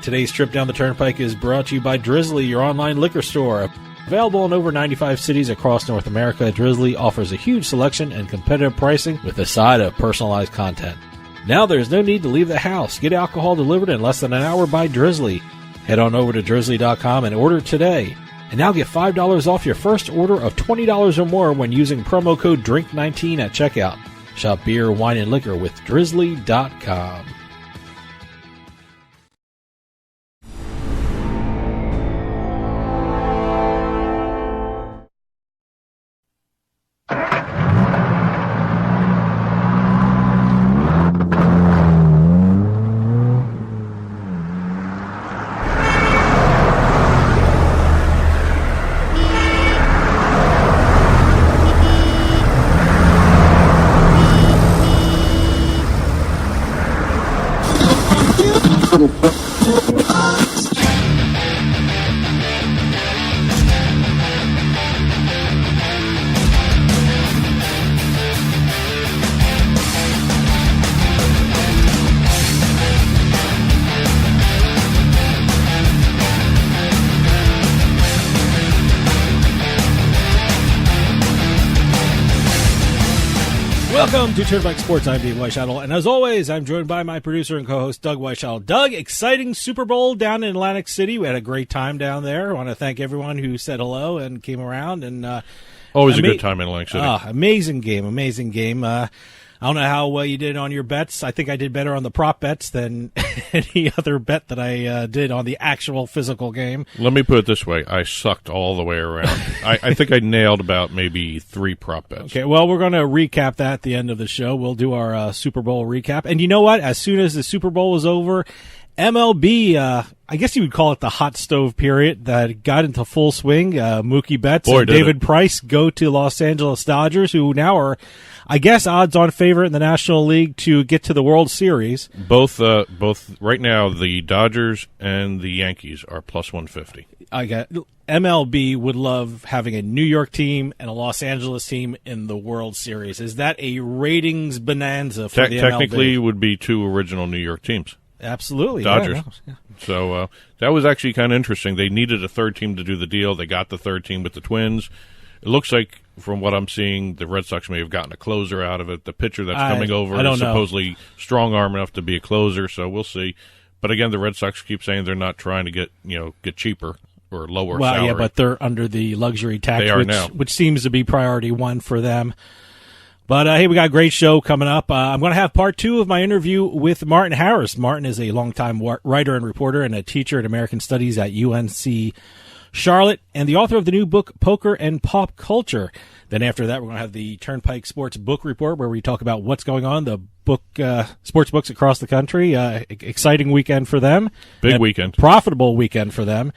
Today's trip down the Turnpike is brought to you by Drizzly, your online liquor store. Available in over 95 cities across North America, Drizzly offers a huge selection and competitive pricing with a side of personalized content. Now there's no need to leave the house. Get alcohol delivered in less than an hour by Drizzly. Head on over to drizzly.com and order today. And now get $5 off your first order of $20 or more when using promo code DRINK19 at checkout. Shop beer, wine, and liquor with drizzly.com. Welcome to Turnpike Sports. I'm Dave Weishottle, and as always, I'm joined by my producer and co-host, Doug Weishottle. Doug, exciting Super Bowl down in Atlantic City. We had a great time down there. I want to thank everyone who said hello and came around. And always a good time in Atlantic City. Amazing game. I don't know how well you did on your bets. I think I did better on the prop bets than any other bet that I did on the actual physical game. Let me put it this way. I sucked all the way around. I think I nailed about maybe 3 prop bets. Okay, well, we're going to recap that at the end of the show. We'll do our Super Bowl recap. And you know what? As soon as the Super Bowl was over, MLB, I guess you would call it the hot stove period, that got into full swing. Mookie Betts and David Price go to Los Angeles Dodgers, who now are, I guess, odds-on favorite in the National League to get to the World Series. Both right now, the Dodgers and the Yankees are plus 150. MLB would love having a New York team and a Los Angeles team in the World Series. Is that a ratings bonanza for the MLB? Technically, it would be 2 original New York teams. Absolutely. Dodgers. Yeah. So that was actually kind of interesting. They needed a third team to do the deal. They got the third team with the Twins. It looks like, from what I'm seeing, the Red Sox may have gotten a closer out of it. The pitcher that's coming over is supposedly strong-arm enough to be a closer, so we'll see. But again, the Red Sox keep saying they're not trying to get cheaper or lower salary. Yeah, but they're under the luxury tax, which seems to be priority 1 for them. But, hey, we got a great show coming up. I'm going to have part 2 of my interview with Martin Harris. Martin is a longtime writer and reporter and a teacher in American Studies at UNC Charlotte, and the author of the new book, Poker and Pop Culture. Then after that, we're going to have the Turnpike Sports Book Report, where we talk about what's going on, the sports books across the country. Exciting weekend for them. Big weekend. Profitable weekend for them.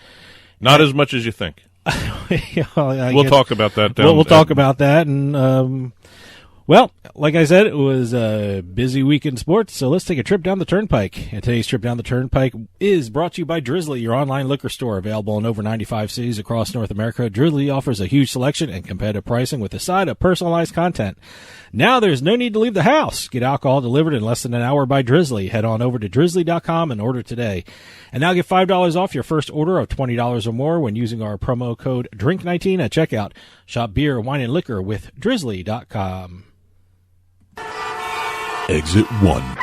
Not as much as you think. We'll talk about that. We'll talk about that, and well, like I said, it was a busy week in sports, so let's take a trip down the Turnpike. And today's trip down the Turnpike is brought to you by Drizzly, your online liquor store. Available in over 95 cities across North America, Drizzly offers a huge selection and competitive pricing with a side of personalized content. Now there's no need to leave the house. Get alcohol delivered in less than an hour by Drizzly. Head on over to drizzly.com and order today. And now get $5 off your first order of $20 or more when using our promo code DRINK19 at checkout. Shop beer, wine, and liquor with drizzly.com. Exit 1.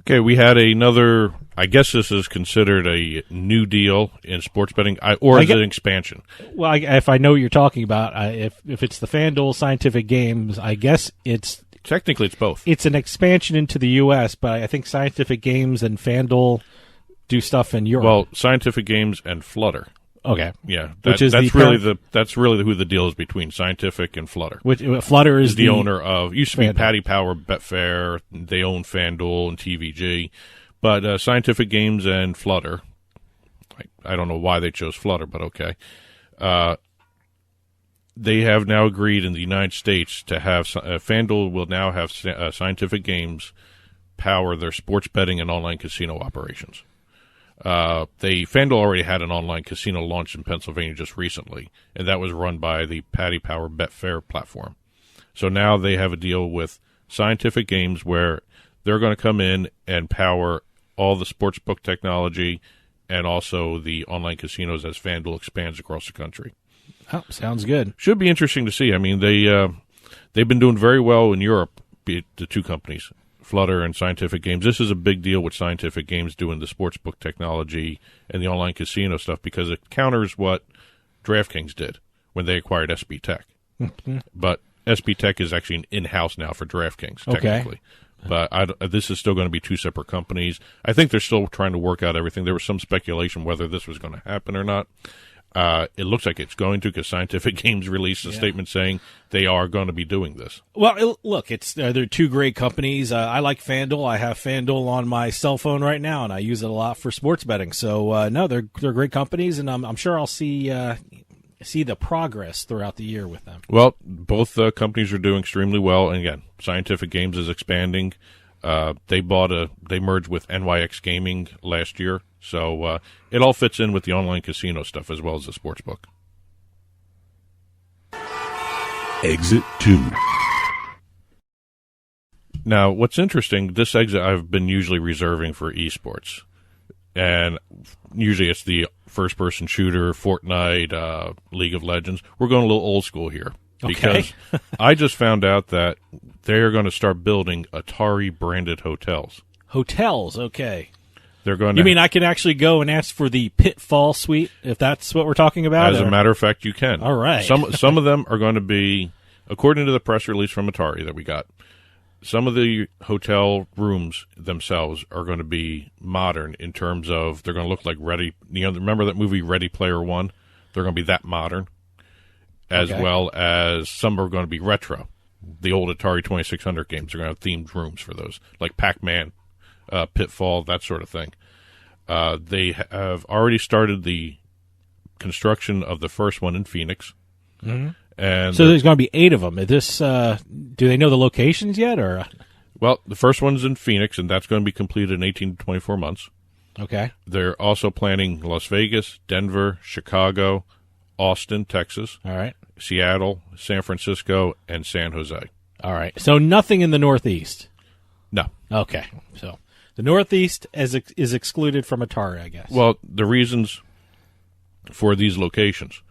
Okay, we had another, I guess this is considered a new deal in sports betting, or is it an expansion? Well, if I know what you're talking about, if it's the FanDuel Scientific Games, I guess it's... Technically, it's both. It's an expansion into the U.S., but I think Scientific Games and FanDuel do stuff in Europe. Well, Scientific Games and Flutter. Okay. Yeah, that's really who the deal is between, Scientific and Flutter. Which Flutter is the owner of, used to be FanDuel. Paddy Power, Betfair. They own FanDuel and TVG, but Scientific Games and Flutter. I don't know why they chose Flutter, but okay. They have now agreed in the United States to have FanDuel will now have Scientific Games power their sports betting and online casino operations. FanDuel already had an online casino launch in Pennsylvania just recently, and that was run by the Paddy Power Betfair platform. So now they have a deal with Scientific Games where they're going to come in and power all the sports book technology and also the online casinos as FanDuel expands across the country. Oh, sounds good. Should be interesting to see. I mean, they've been doing very well in Europe, be it the two companies, Flutter and Scientific Games. This is a big deal with Scientific Games doing the sportsbook technology and the online casino stuff because it counters what DraftKings did when they acquired SB Tech. But SB Tech is actually in-house now for DraftKings, technically. But this is still going to be two separate companies. I think they're still trying to work out everything. There was some speculation whether this was going to happen or not. It looks like it's going to because Scientific Games released a statement saying they are going to be doing this. Well, look, they're two great companies. I like FanDuel. I have FanDuel on my cell phone right now, and I use it a lot for sports betting. So, no, they're great companies, and I'm sure I'll see the progress throughout the year with them. Well, both companies are doing extremely well, and again, Scientific Games is expanding. They merged with NYX Gaming last year, so it all fits in with the online casino stuff as well as the sports book. Exit 2. Now, what's interesting, this exit I've been usually reserving for esports, and usually it's the first-person shooter, Fortnite, League of Legends. We're going a little old school here because I just found out that they're going to start building Atari-branded hotels. Hotels, okay. They're going. You mean I can actually go and ask for the Pitfall Suite if that's what we're talking about? As a matter of fact, you can. All right. Some of them are going to be, according to the press release from Atari that we got, some of the hotel rooms themselves are going to be modern in terms of they're going to look like remember that movie Ready Player One? They're going to be that modern, as well as some are going to be retro. The old Atari 2600 games are going to have themed rooms for those, like Pac-Man, Pitfall, that sort of thing. They have already started the construction of the first one in Phoenix. Mm-hmm. And so there's going to be 8 of them. Is this, do they know the locations yet? Or well, the first one's in Phoenix, and that's going to be completed in 18 to 24 months. Okay. They're also planning Las Vegas, Denver, Chicago, Austin, Texas. All right. Seattle, San Francisco, and San Jose. All right. So nothing in the Northeast? No. Okay. So the Northeast is excluded from Atari, I guess. Well, the reasons for these locations,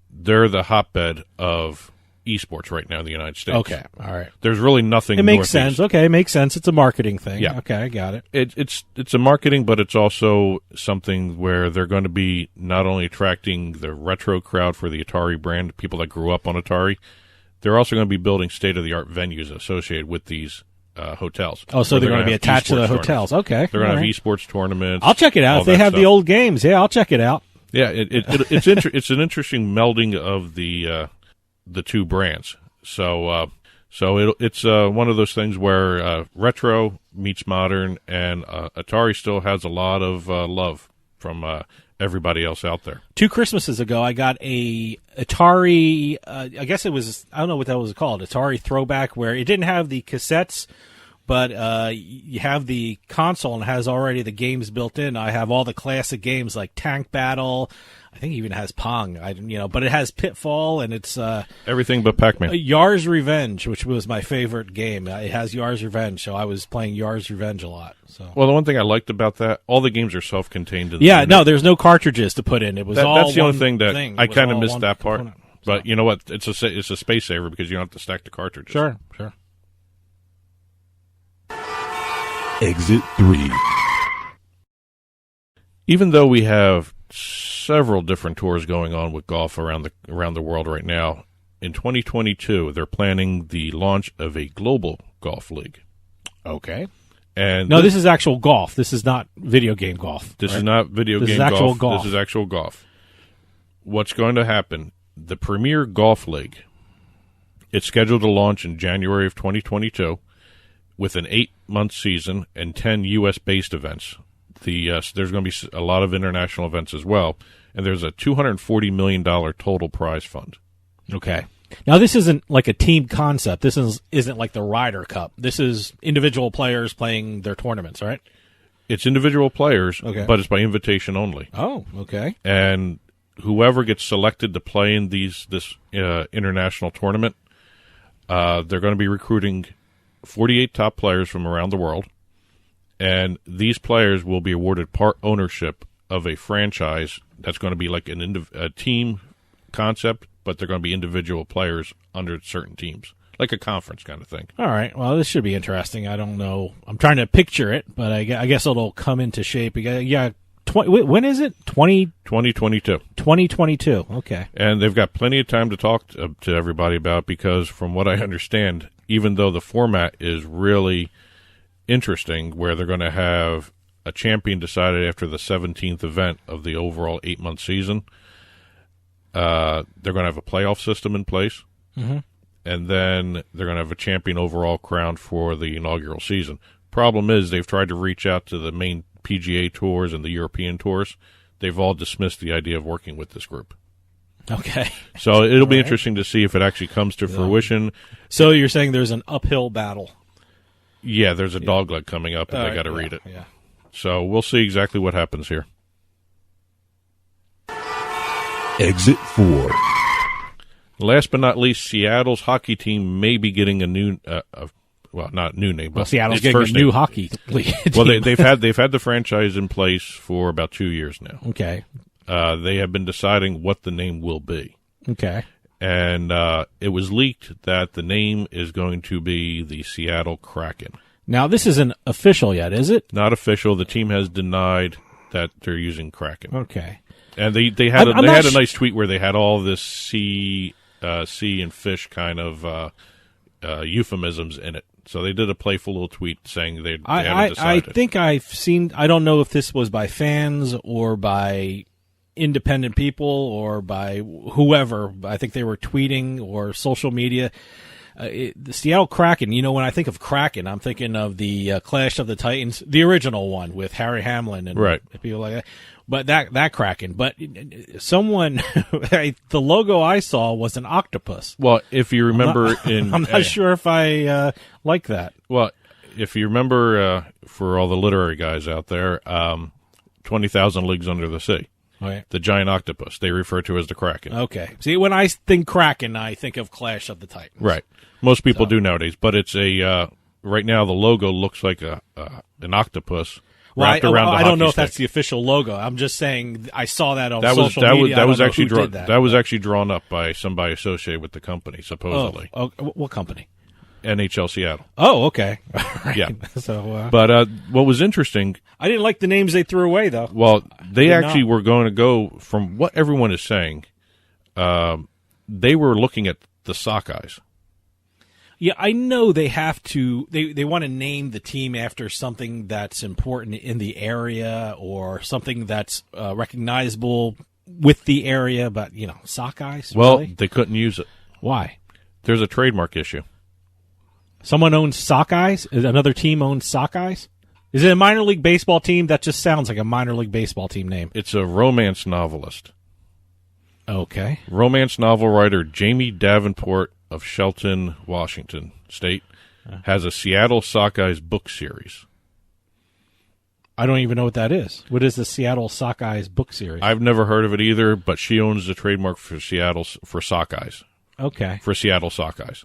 they're the hotbed of esports right now in the United States. Okay. All right. There's really nothing. It makes Northeast. sense. Okay. It makes sense. It's a marketing thing. Yeah. Okay. I got it. It's a marketing, but it's also something where they're going to be not only attracting the retro crowd for the Atari brand, people that grew up on Atari, they're also going to be building state-of-the-art venues associated with these hotels. Oh, so they're going to be attached to the hotels. Okay. They're going to have esports tournaments. I'll check it out. If they have the old games, yeah, I'll check it out. Yeah, it's it's an interesting melding of the two brands. So it's one of those things where retro meets modern, and Atari still has a lot of love from everybody else out there. 2 Christmases ago, I got a Atari. I guess it was, I don't know what that was called. Atari Throwback, where it didn't have the cassettes, but you have the console and it has already the games built in. I have all the classic games like Tank Battle. I think it even has Pong. But it has Pitfall, and it's everything but Pac-Man. Yar's Revenge, which was my favorite game. It has Yar's Revenge, so I was playing Yar's Revenge a lot. So, well, the one thing I liked about that, all the games are self-contained. No, there's no carcartridges to put in. It was all that's the one only thing that thing. I kind of missed that part. Component. But you know what? It's a space saver because you don't have to stack the cartridges. Sure. Exit 3. Even though we have several different tours going on with golf around the world right now, in 2022 they're planning the launch of a global golf league. Okay. And no, this is actual golf. This is not video game golf. This is not video game golf. Actual golf. This is actual golf. What's going to happen? The Premier Golf League, it's scheduled to launch in January of 2022 with an 8-month season and 10 U.S.-based events. There's going to be a lot of international events as well, and there's a $240 million total prize fund. Okay. Now, this isn't like a team concept. This isn't like the Ryder Cup. This is individual players playing their tournaments, right? It's individual players, okay, but it's by invitation only. Oh, okay. And whoever gets selected to play in this international tournament, they're going to be recruiting 48 top players from around the world, And these players will be awarded part ownership of a franchise that's going to be like a team concept, but they're going to be individual players under certain teams, like a conference kind of thing. All right. Well, this should be interesting. I don't know. I'm trying to picture it, but I guess it'll come into shape. Yeah. When is it? 2022. 2022. Okay. And they've got plenty of time to talk to everybody about, because from what I understand, even though the format is really interesting, where they're going to have a champion decided after the 17th event of the overall 8-month season, they're going to have a playoff system in place. Mm-hmm. And then they're going to have a champion overall crowned for the inaugural season. Problem is, they've tried to reach out to the main PGA tours and the European tours. They've all dismissed the idea of working with this group. Okay. So it'll be interesting to see if it actually comes to fruition. So you're saying there's an uphill battle. Yeah, there's a dogleg coming up, and they got to read it. Yeah. So we'll see exactly what happens here. Exit 4. Last but not least, Seattle's hockey team may be getting a new, not new name, but Seattle's getting a new hockey league. Well, they've had the franchise in place for about 2 years now. Okay. They have been deciding what the name will be. Okay. And it was leaked that the name is going to be the Seattle Kraken. Now, this isn't official yet, is it? Not official. The team has denied that they're using Kraken. Okay. And they had a nice tweet where they had all this sea and fish kind of euphemisms in it. So they did a playful little tweet saying they haven't decided. I think I've seen. I don't know if this was by fans or by independent people or by whoever. I think they were tweeting or social media. The Seattle Kraken, when I think of Kraken, I'm thinking of the Clash of the Titans, the original one with Harry Hamlin and people like that. But that Kraken. But someone, the logo I saw was an octopus. Well, if you remember, I'm not sure if I like that. Well, if you remember, for all the literary guys out there, 20,000 Leagues Under the Sea. Okay. The giant octopus they refer to as the Kraken. Okay. See, when I think Kraken, I think of Clash of the Titans. Right. Most people do nowadays, but it's a right now the logo looks like an octopus wrapped around the hockey I don't know if stick. That's the official logo. I'm just saying I saw that on social media. That was actually drawn up by somebody associated with the company, supposedly. Oh, what company? NHL Seattle. Oh, okay. Right. Yeah. So, but what was interesting, I didn't like the names they threw away, though. Well, they actually were going to go, from what everyone is saying, they were looking at the Sockeyes. Yeah, I know they have to. They want to name the team after something that's important in the area or something that's recognizable with the area. But Sockeyes. Well, really? They couldn't use it. Why? There's a trademark issue. Someone owns Sockeyes? Another team owns Sockeyes? Is it a minor league baseball team? That just sounds like a minor league baseball team name. It's a romance novelist. Okay. Romance novel writer Jamie Davenport of Shelton, Washington State, has a Seattle Sockeyes book series. I don't even know what that is. What is the Seattle Sockeyes book series? I've never heard of it either, but she owns the trademark for Sockeyes. Okay. For Seattle Sockeyes.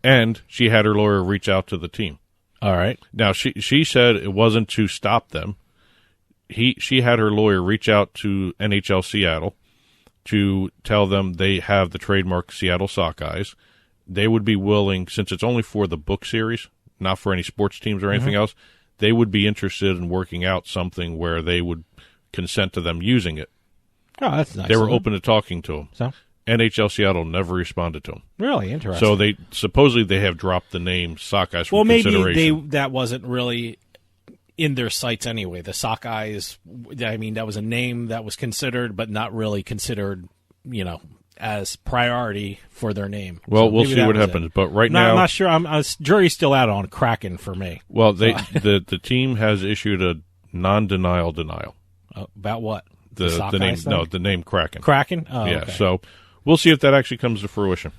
And she had her lawyer reach out to the team. All right. Now, she said it wasn't to stop them. She had her lawyer reach out to NHL Seattle to tell them they have the trademark Seattle Sockeyes. They would be willing, since it's only for the book series, not for any sports teams or anything else, they would be interested in working out something where they would consent to them using it. Oh, that's nice. They were open to talking to them. So? NHL Seattle never responded to them. Really interesting. So they supposedly have dropped the name Sockeyes for consideration. Maybe that wasn't really in their sights anyway. The Sockeyes, that was a name that was considered, but not really considered, as priority for their name. Well, we'll see what happens. But now, I'm not sure. Jury's still out on Kraken for me. Well, the team has issued a non-denial denial. About what? The name? Thing? No, the name Kraken. Kraken. Oh, yeah. Okay. So we'll see if that actually comes to fruition.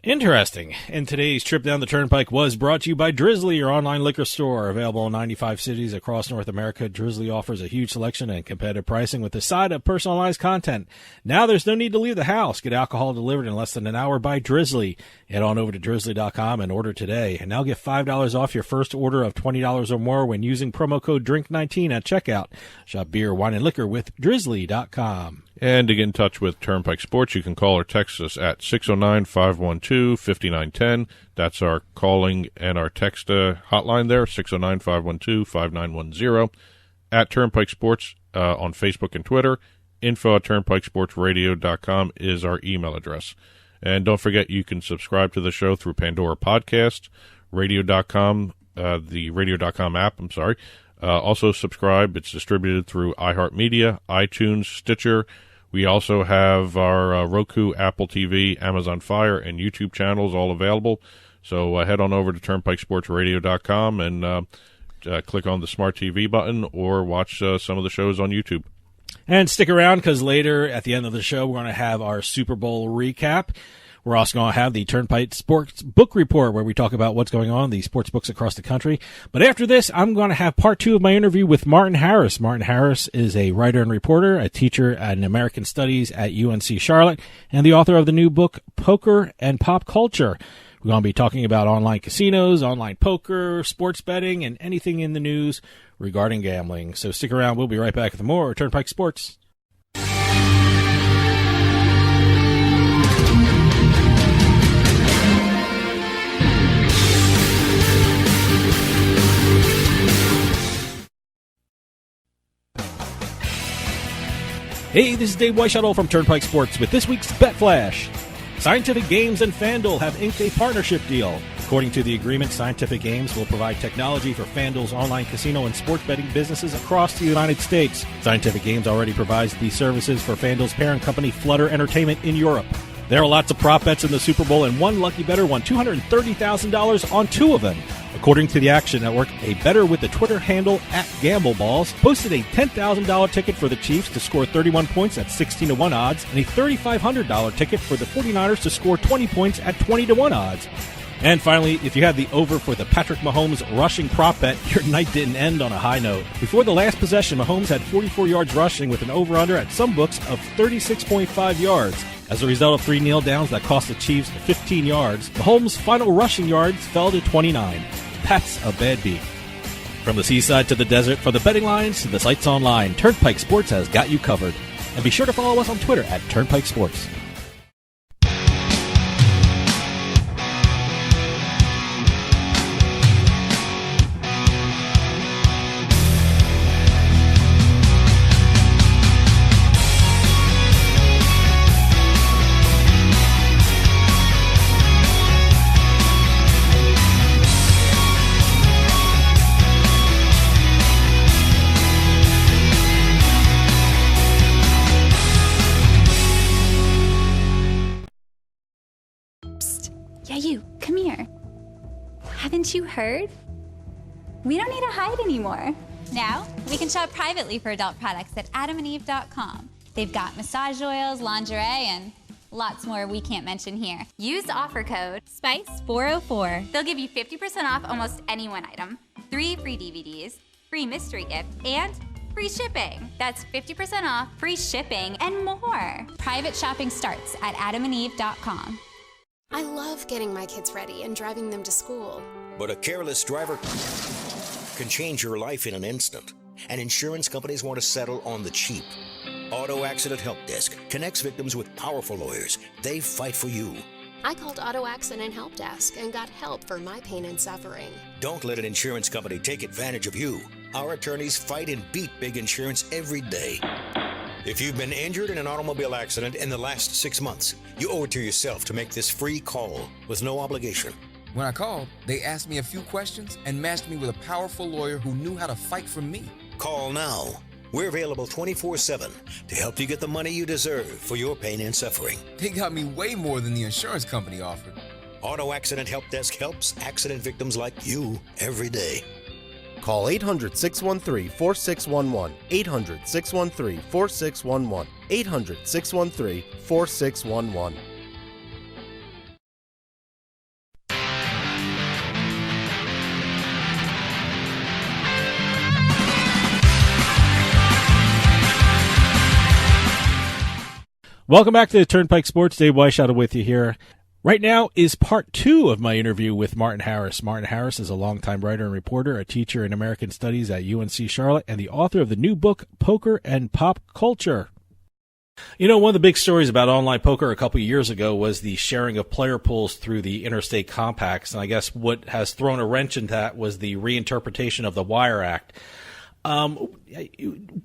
Interesting. And today's trip down the Turnpike was brought to you by Drizzly, your online liquor store. Available in 95 cities across North America, Drizzly offers a huge selection and competitive pricing with a side of personalized content. Now there's no need to leave the house. Get alcohol delivered in less than an hour by Drizzly. Head on over to drizzly.com and order today. And now get $5 off your first order of $20 or more when using promo code DRINK19 at checkout. Shop beer, wine, and liquor with drizzly.com. And to get in touch with Turnpike Sports, you can call or text us at 609-512-5910. That's our calling and our text hotline there, 609-512-5910. At Turnpike Sports on Facebook and Twitter. Info at turnpikesportsradio.com is our email address. And don't forget, you can subscribe to the show through Pandora Podcast, radio.com, the radio.com app, also subscribe. It's distributed through iHeartMedia, iTunes, Stitcher. We also have our Roku, Apple TV, Amazon Fire, and YouTube channels all available. So head on over to turnpikesportsradio.com and click on the Smart TV button or watch some of the shows on YouTube. And stick around because later at the end of the show, we're going to have our Super Bowl recap. We're also going to have the Turnpike Sports Book Report, where we talk about what's going on in the sports books across the country. But after this, I'm going to have part 2 of my interview with Martin Harris. Martin Harris is a writer and reporter, a teacher in American Studies at UNC Charlotte, and the author of the new book, Poker and Pop Culture. We're going to be talking about online casinos, online poker, sports betting, and anything in the news regarding gambling. So stick around. We'll be right back with more Turnpike Sports. Hey, this is Dave Weishuttle from Turnpike Sports with this week's Bet Flash. Scientific Games and FanDuel have inked a partnership deal. According to the agreement, Scientific Games will provide technology for FanDuel's online casino and sports betting businesses across the United States. Scientific Games already provides these services for FanDuel's parent company, Flutter Entertainment, in Europe. There are lots of prop bets in the Super Bowl, and one lucky bettor won $230,000 on 2 of them. According to the Action Network, a bettor with the Twitter handle @GambleBalls posted a $10,000 ticket for the Chiefs to score 31 points at 16-1 odds and a $3,500 ticket for the 49ers to score 20 points at 20-1 odds. And finally, if you had the over for the Patrick Mahomes rushing prop bet, your night didn't end on a high note. Before the last possession, Mahomes had 44 yards rushing with an over-under at some books of 36.5 yards. As a result of 3 kneel downs that cost the Chiefs 15 yards, Mahomes' final rushing yards fell to 29. That's a bad beat. From the seaside to the desert, from the betting lines to the sites online, Turnpike Sports has got you covered. And be sure to follow us on Twitter at Turnpike Sports. Haven't you heard? We don't need to hide anymore. Now, we can shop privately for adult products at adamandeve.com. They've got massage oils, lingerie, and lots more we can't mention here. Use offer code SPICE404. They'll give you 50% off almost any one item, 3 free DVDs, free mystery gift, and free shipping. That's 50% off, free shipping, and more. Private shopping starts at adamandeve.com. I love getting my kids ready and driving them to school. But a careless driver can change your life in an instant. And insurance companies want to settle on the cheap. Auto Accident Help Desk connects victims with powerful lawyers. They fight for you. I called Auto Accident Help Desk and got help for my pain and suffering. Don't let an insurance company take advantage of you. Our attorneys fight and beat big insurance every day. If you've been injured in an automobile accident in the last 6 months, you owe it to yourself to make this free call with no obligation. When I called, they asked me a few questions and matched me with a powerful lawyer who knew how to fight for me. Call now. We're available 24/7 to help you get the money you deserve for your pain and suffering. They got me way more than the insurance company offered. Auto Accident Help Desk helps accident victims like you every day. Call 800-613-4611. 800-613-4611. 800-613-4611. Welcome back to Turnpike Sports. Dave Weishaupt with you here. Right now is part 2 of my interview with Martin Harris. Martin Harris is a longtime writer and reporter, a teacher in American Studies at UNC Charlotte, and the author of the new book, Poker and Pop Culture. You know, one of the big stories about online poker a couple of years ago was the sharing of player pools through the interstate compacts. And I guess what has thrown a wrench into that was the reinterpretation of the Wire Act.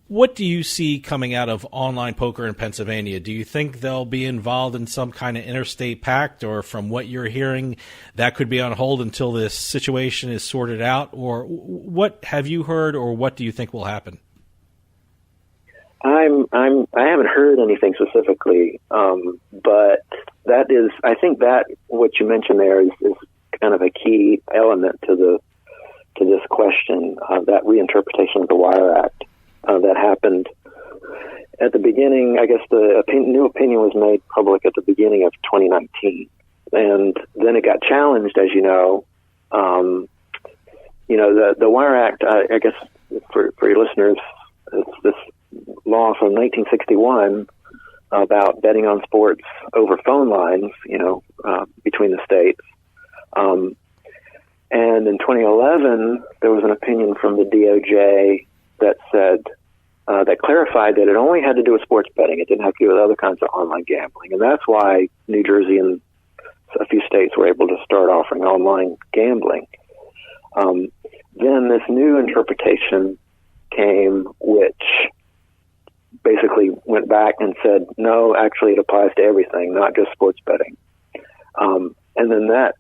What do you see coming out of online poker in Pennsylvania? Do you think they'll be involved in some kind of interstate pact, or from what you're hearing, that could be on hold until this situation is sorted out? Or what have you heard, or what do you think will happen? I haven't heard anything specifically, but I think that what you mentioned there is kind of a key element to this question, that reinterpretation of the Wire Act that happened at the beginning. I guess the new opinion was made public at the beginning of 2019, and then it got challenged, as you know. The Wire Act, I guess for your listeners, it's this law from 1961 about betting on sports over phone lines, between the states. And in 2011, there was an opinion from the DOJ that said, that clarified that it only had to do with sports betting. It didn't have to do with other kinds of online gambling. And that's why New Jersey and a few states were able to start offering online gambling. Then this new interpretation came, which basically went back and said, no, actually it applies to everything, not just sports betting. And then that,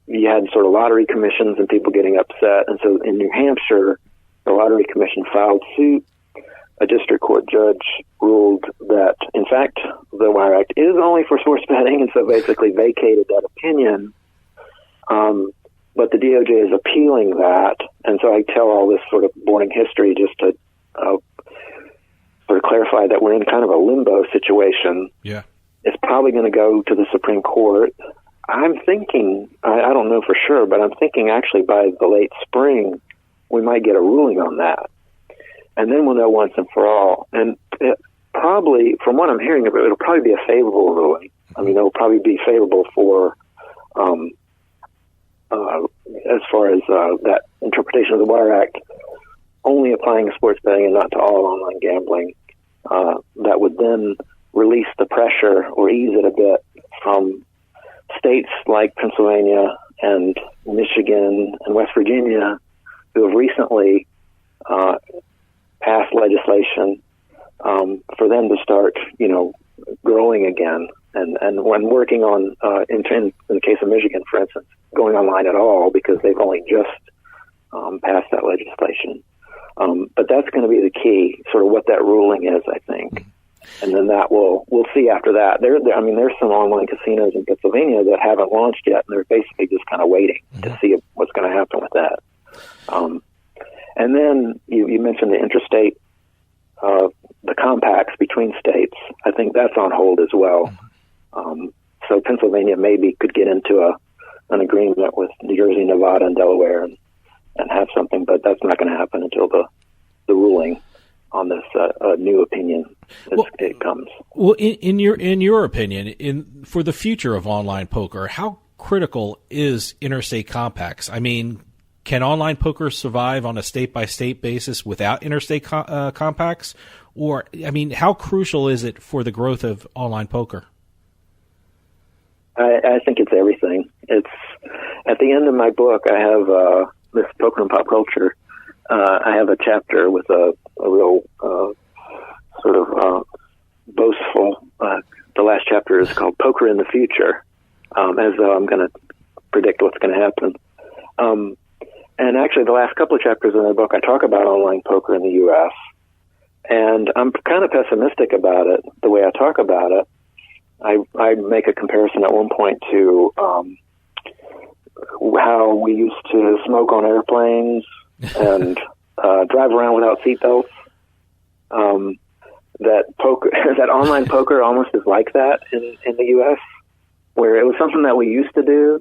you had sort of lottery commissions and people getting upset. And so in New Hampshire, the Lottery Commission filed suit. A district court judge ruled that, in fact, the Wire Act is only for sports betting, and so basically vacated that opinion. But the DOJ is appealing that, and so I tell all this sort of boring history just to sort of clarify that we're in kind of a limbo situation. Yeah. It's probably going to go to the Supreme Court. I'm thinking, I don't know for sure, but I'm thinking actually by the late spring, we might get a ruling on that. And then we'll know once and for all. And it probably, from what I'm hearing, it'll probably be a favorable ruling. I mean, it'll probably be favorable for, as far as that interpretation of the Wire Act, only applying to sports betting and not to all online gambling. That would then release the pressure or ease it a bit from states like Pennsylvania and Michigan and West Virginia, who have recently passed legislation for them to start, growing again, and when working on, in the case of Michigan, for instance, going online at all because they've only just passed that legislation. But that's going to be the key, sort of what that ruling is, I think. And then we'll see after that. There's some online casinos in Pennsylvania that haven't launched yet, and they're basically just kind of waiting to see what's going to happen with that. And then you mentioned the interstate, the compacts between states. I think that's on hold as well. So Pennsylvania maybe could get into an agreement with New Jersey, Nevada, and Delaware and have something, but that's not going to happen until the ruling on this new opinion it comes. Well, in your opinion, for the future of online poker, how critical is interstate compacts? I mean, can online poker survive on a state-by-state basis without interstate compacts? Or, I mean, how crucial is it for the growth of online poker? I think it's everything. It's at the end of my book, I have this Poker and Pop Culture. I have a chapter with a real sort of boastful. The last chapter is called Poker in the Future, as though I'm going to predict what's going to happen. And actually, the last couple of chapters in the book, I talk about online poker in the U.S., and I'm kind of pessimistic about it, the way I talk about it. I make a comparison at one point to how we used to smoke on airplanes and drive around without seatbelts. That online poker almost is like that in the U.S., where it was something that we used to do,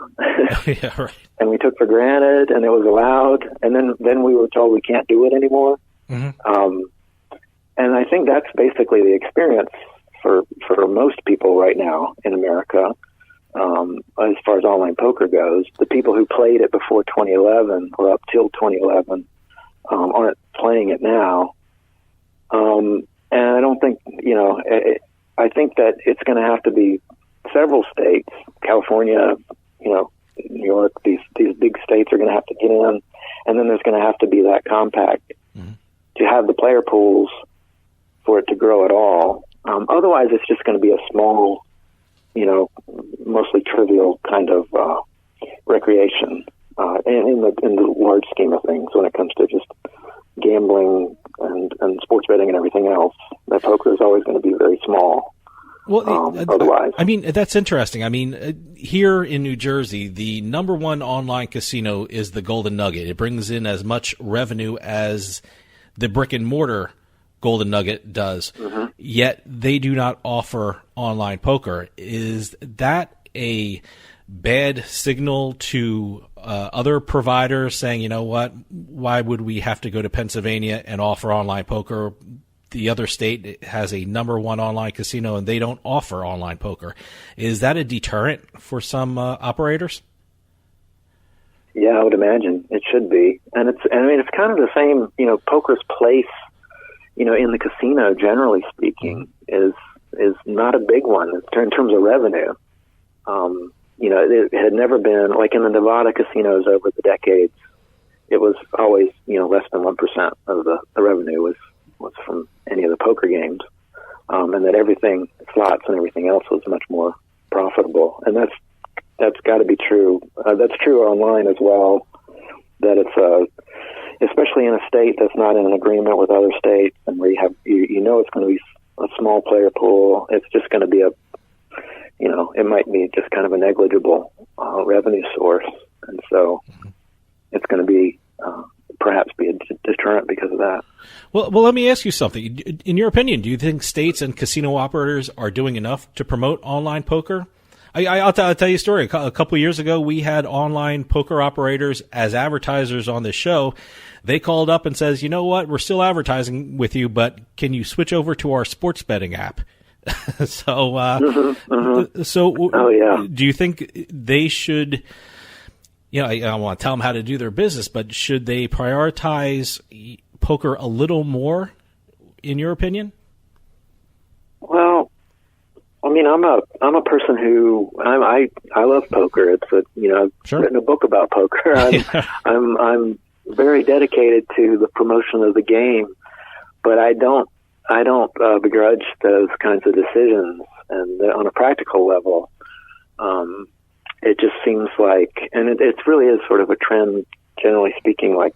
yeah, right. And we took for granted, and it was allowed, and then we were told we can't do it anymore. Mm-hmm. And I think that's basically the experience for most people right now in America, as far as online poker goes. The people who played it before 2011 or up till 2011 aren't playing it now. And I don't think, I think that it's going to have to be several states, California, New York, these big states are going to have to get in, and then there's going to have to be that compact to have the player pools for it to grow at all. Otherwise, it's just going to be a small, mostly trivial kind of recreation in the large scheme of things when it comes to just gambling and sports betting and everything else. That poker is always going to be very small. Well, otherwise, I mean, that's interesting. I mean, here in New Jersey, the number one online casino is the Golden Nugget. It brings in as much revenue as the brick and mortar Golden Nugget does. Yet they do not offer online poker. Is that a bad signal to other providers saying, you know what, why would we have to go to Pennsylvania and offer online poker? The other state has a number one online casino and they don't offer online poker. Is that a deterrent for some operators? Yeah, I would imagine it should be. And it's kind of the same, poker's place, in the casino, generally speaking, is not a big one in terms of revenue. It had never been, like in the Nevada casinos over the decades, it was always, less than 1% of the revenue was from any of the poker games. And that everything, slots and everything else, was much more profitable. And that's got to be true. That's true online as well, that it's especially in a state that's not in an agreement with other states, and where you have, it's going to be a small player pool. It's just going to be it might be just kind of a negligible revenue source. And so it's going to be, perhaps be a deterrent because of that. Well, let me ask you something. In your opinion, do you think states and casino operators are doing enough to promote online poker? I'll tell you a story. A couple of years ago, we had online poker operators as advertisers on this show. They called up and says, you know what, we're still advertising with you, but can you switch over to our sports betting app? So do you think they should, I don't want to tell them how to do their business, but should they prioritize poker a little more, in your opinion? Well, I'm a person who I love poker. It's I've written a book about poker. I'm very dedicated to the promotion of the game, but I don't begrudge those kinds of decisions. And on a practical level, it just seems like, and it really is sort of a trend, generally speaking, like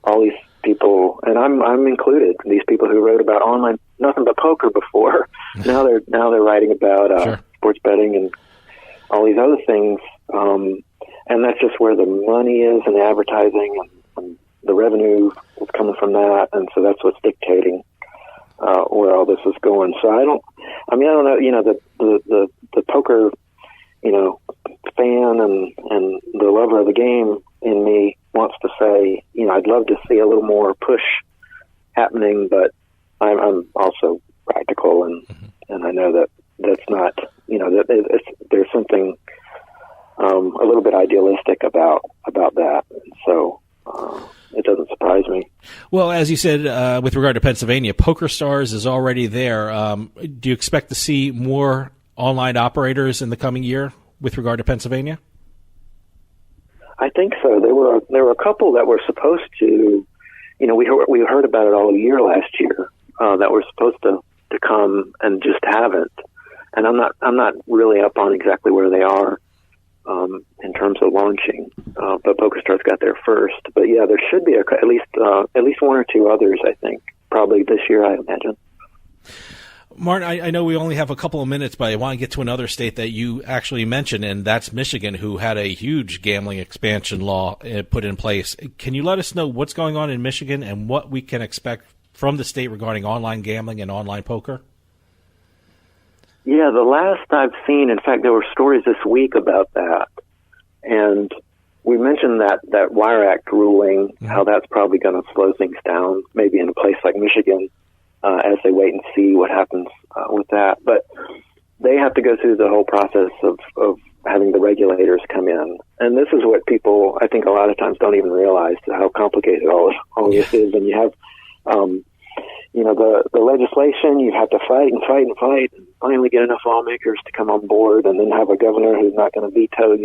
all these people, and I'm included, these people who wrote about online nothing but poker before, now they're writing about sports betting and all these other things, and that's just where the money is in advertising, and the revenue is coming from that, and so that's what's dictating where all this is going. So I don't know, the poker, fan and the lover of the game in me wants to say, I'd love to see a little more push happening, but I'm also practical, and I know that that's not, that there's something a little bit idealistic about that, and so it doesn't surprise me. Well, as you said, with regard to Pennsylvania, PokerStars is already there. Do you expect to see more online operators in the coming year with regard to Pennsylvania? I think so. There were a couple that were supposed to, we heard about it all year last year, that were supposed to come and just haven't. And I'm not really up on exactly where they are in terms of launching. But PokerStars got there first. But yeah, there should be at least one or two others, I think, probably this year, I imagine. Martin, I know we only have a couple of minutes, but I want to get to another state that you actually mentioned, and that's Michigan, who had a huge gambling expansion law put in place. Can you let us know what's going on in Michigan and what we can expect from the state regarding online gambling and online poker? Yeah, the last I've seen, in fact, there were stories this week about that, and we mentioned that Wire Act ruling, how that's probably going to slow things down, maybe in a place like Michigan. as they wait and see what happens with that. But they have to go through the whole process of having the regulators come in. And this is what people, I think, a lot of times don't even realize how complicated all this is. And you have, the legislation, you have to fight and fight and fight and finally get enough lawmakers to come on board, and then have a governor who's not going to veto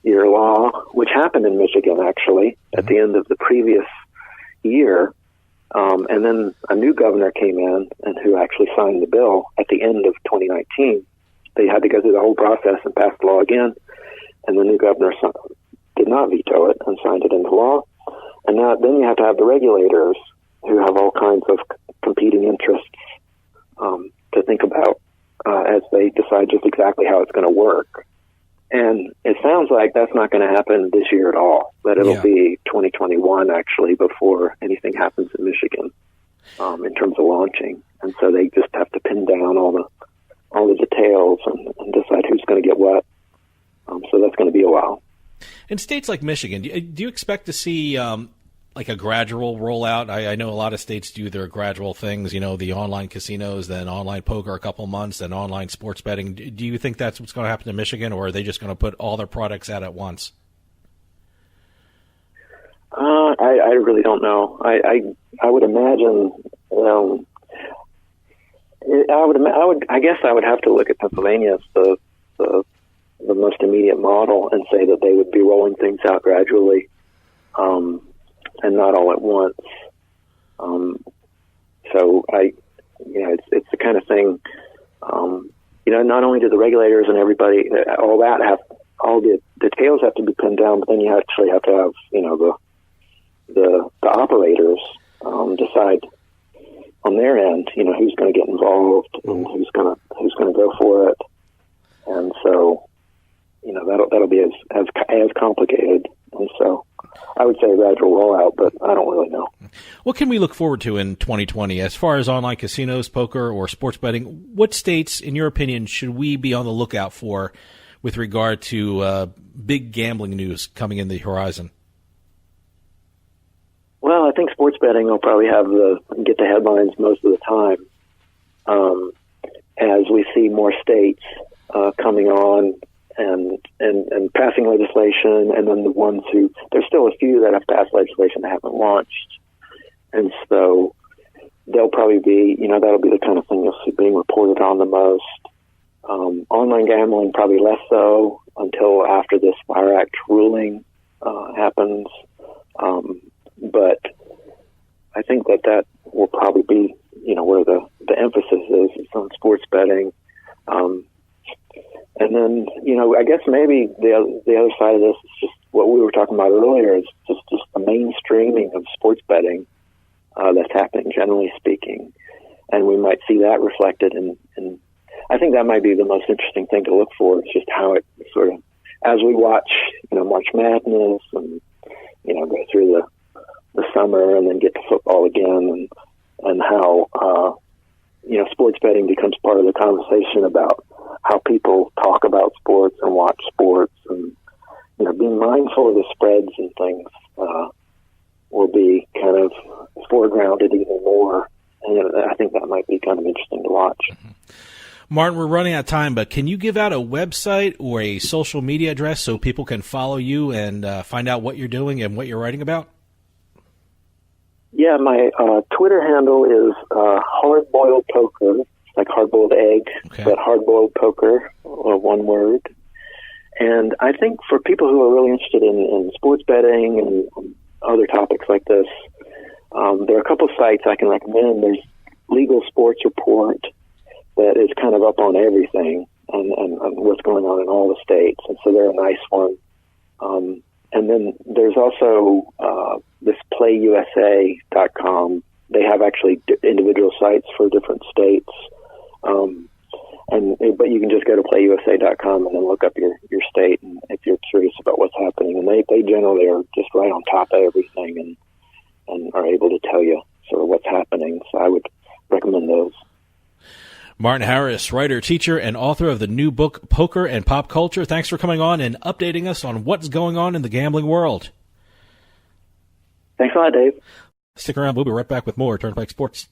your law, which happened in Michigan, actually, at the end of the previous year. And then a new governor came in and who actually signed the bill at the end of 2019. They had to go through the whole process and pass the law again. And the new governor did not veto it and signed it into law. And then you have to have the regulators who have all kinds of competing interests to think about as they decide just exactly how it's going to work. And it sounds like that's not going to happen this year at all, that it'll be 2021, actually, before anything happens in Michigan in terms of launching. And so they just have to pin down all the details and decide who's going to get what. So that's going to be a while. In states like Michigan, do you expect to see like a gradual rollout? I know a lot of states do their gradual things, the online casinos, then online poker a couple months, then online sports betting. Do you think that's what's going to happen in Michigan, or are they just going to put all their products out at once? I really don't know. I would imagine, I guess I would have to look at Pennsylvania as the most immediate model and say that they would be rolling things out gradually. And not all at once. So it's the kind of thing, not only do the regulators and everybody, all the details have to be pinned down, but then you actually have to have, the operators, decide on their end, who's going to get involved and who's going to go for it. And so, that'll be as complicated. And so, I would say a gradual rollout, but I don't really know. What can we look forward to in 2020 as far as online casinos, poker, or sports betting? What states, in your opinion, should we be on the lookout for with regard to big gambling news coming in the horizon? Well, I think sports betting will probably get the headlines most of the time as we see more states coming on and passing legislation, and then the ones there's still a few that have passed legislation that haven't launched. And so they'll probably be, that'll be the kind of thing you'll see being reported on the most. Online gambling, probably less so until after this Wire Act ruling happens. But I think that will probably be, where the emphasis is on sports betting. And then, I guess maybe the other side of this is just what we were talking about earlier, is just the mainstreaming of sports betting that's happening, generally speaking. And we might see that reflected in I think that might be the most interesting thing to look for, is just how it sort of, as we watch, March Madness and, go through the summer and then get to football again, and how, sports betting becomes part of the conversation about how people talk about sports and watch sports, and being mindful of the spreads and things will be kind of foregrounded even more, and I think that might be kind of interesting to watch. Mm-hmm. Martin, we're running out of time, but can you give out a website or a social media address so people can follow you and find out what you're doing and what you're writing about? Yeah, my Twitter handle is hardboiled poker, like hard-boiled egg, but hard-boiled poker, or one word. And I think for people who are really interested in sports betting and other topics like this, there are a couple of sites I can recommend. There's Legal Sports Report that is kind of up on everything and what's going on in all the states, and so they're a nice one. And then there's also this PlayUSA.com. They have actually individual sites for different states. But you can just go to PlayUSA.com and then look up your state, and if you're curious about what's happening. And they generally are just right on top of everything and are able to tell you sort of what's happening. So I would recommend those. Martin Harris, writer, teacher, and author of the new book, Poker and Pop Culture. Thanks for coming on and updating us on what's going on in the gambling world. Thanks a lot, Dave. Stick around. We'll be right back with more Turnpike Sports.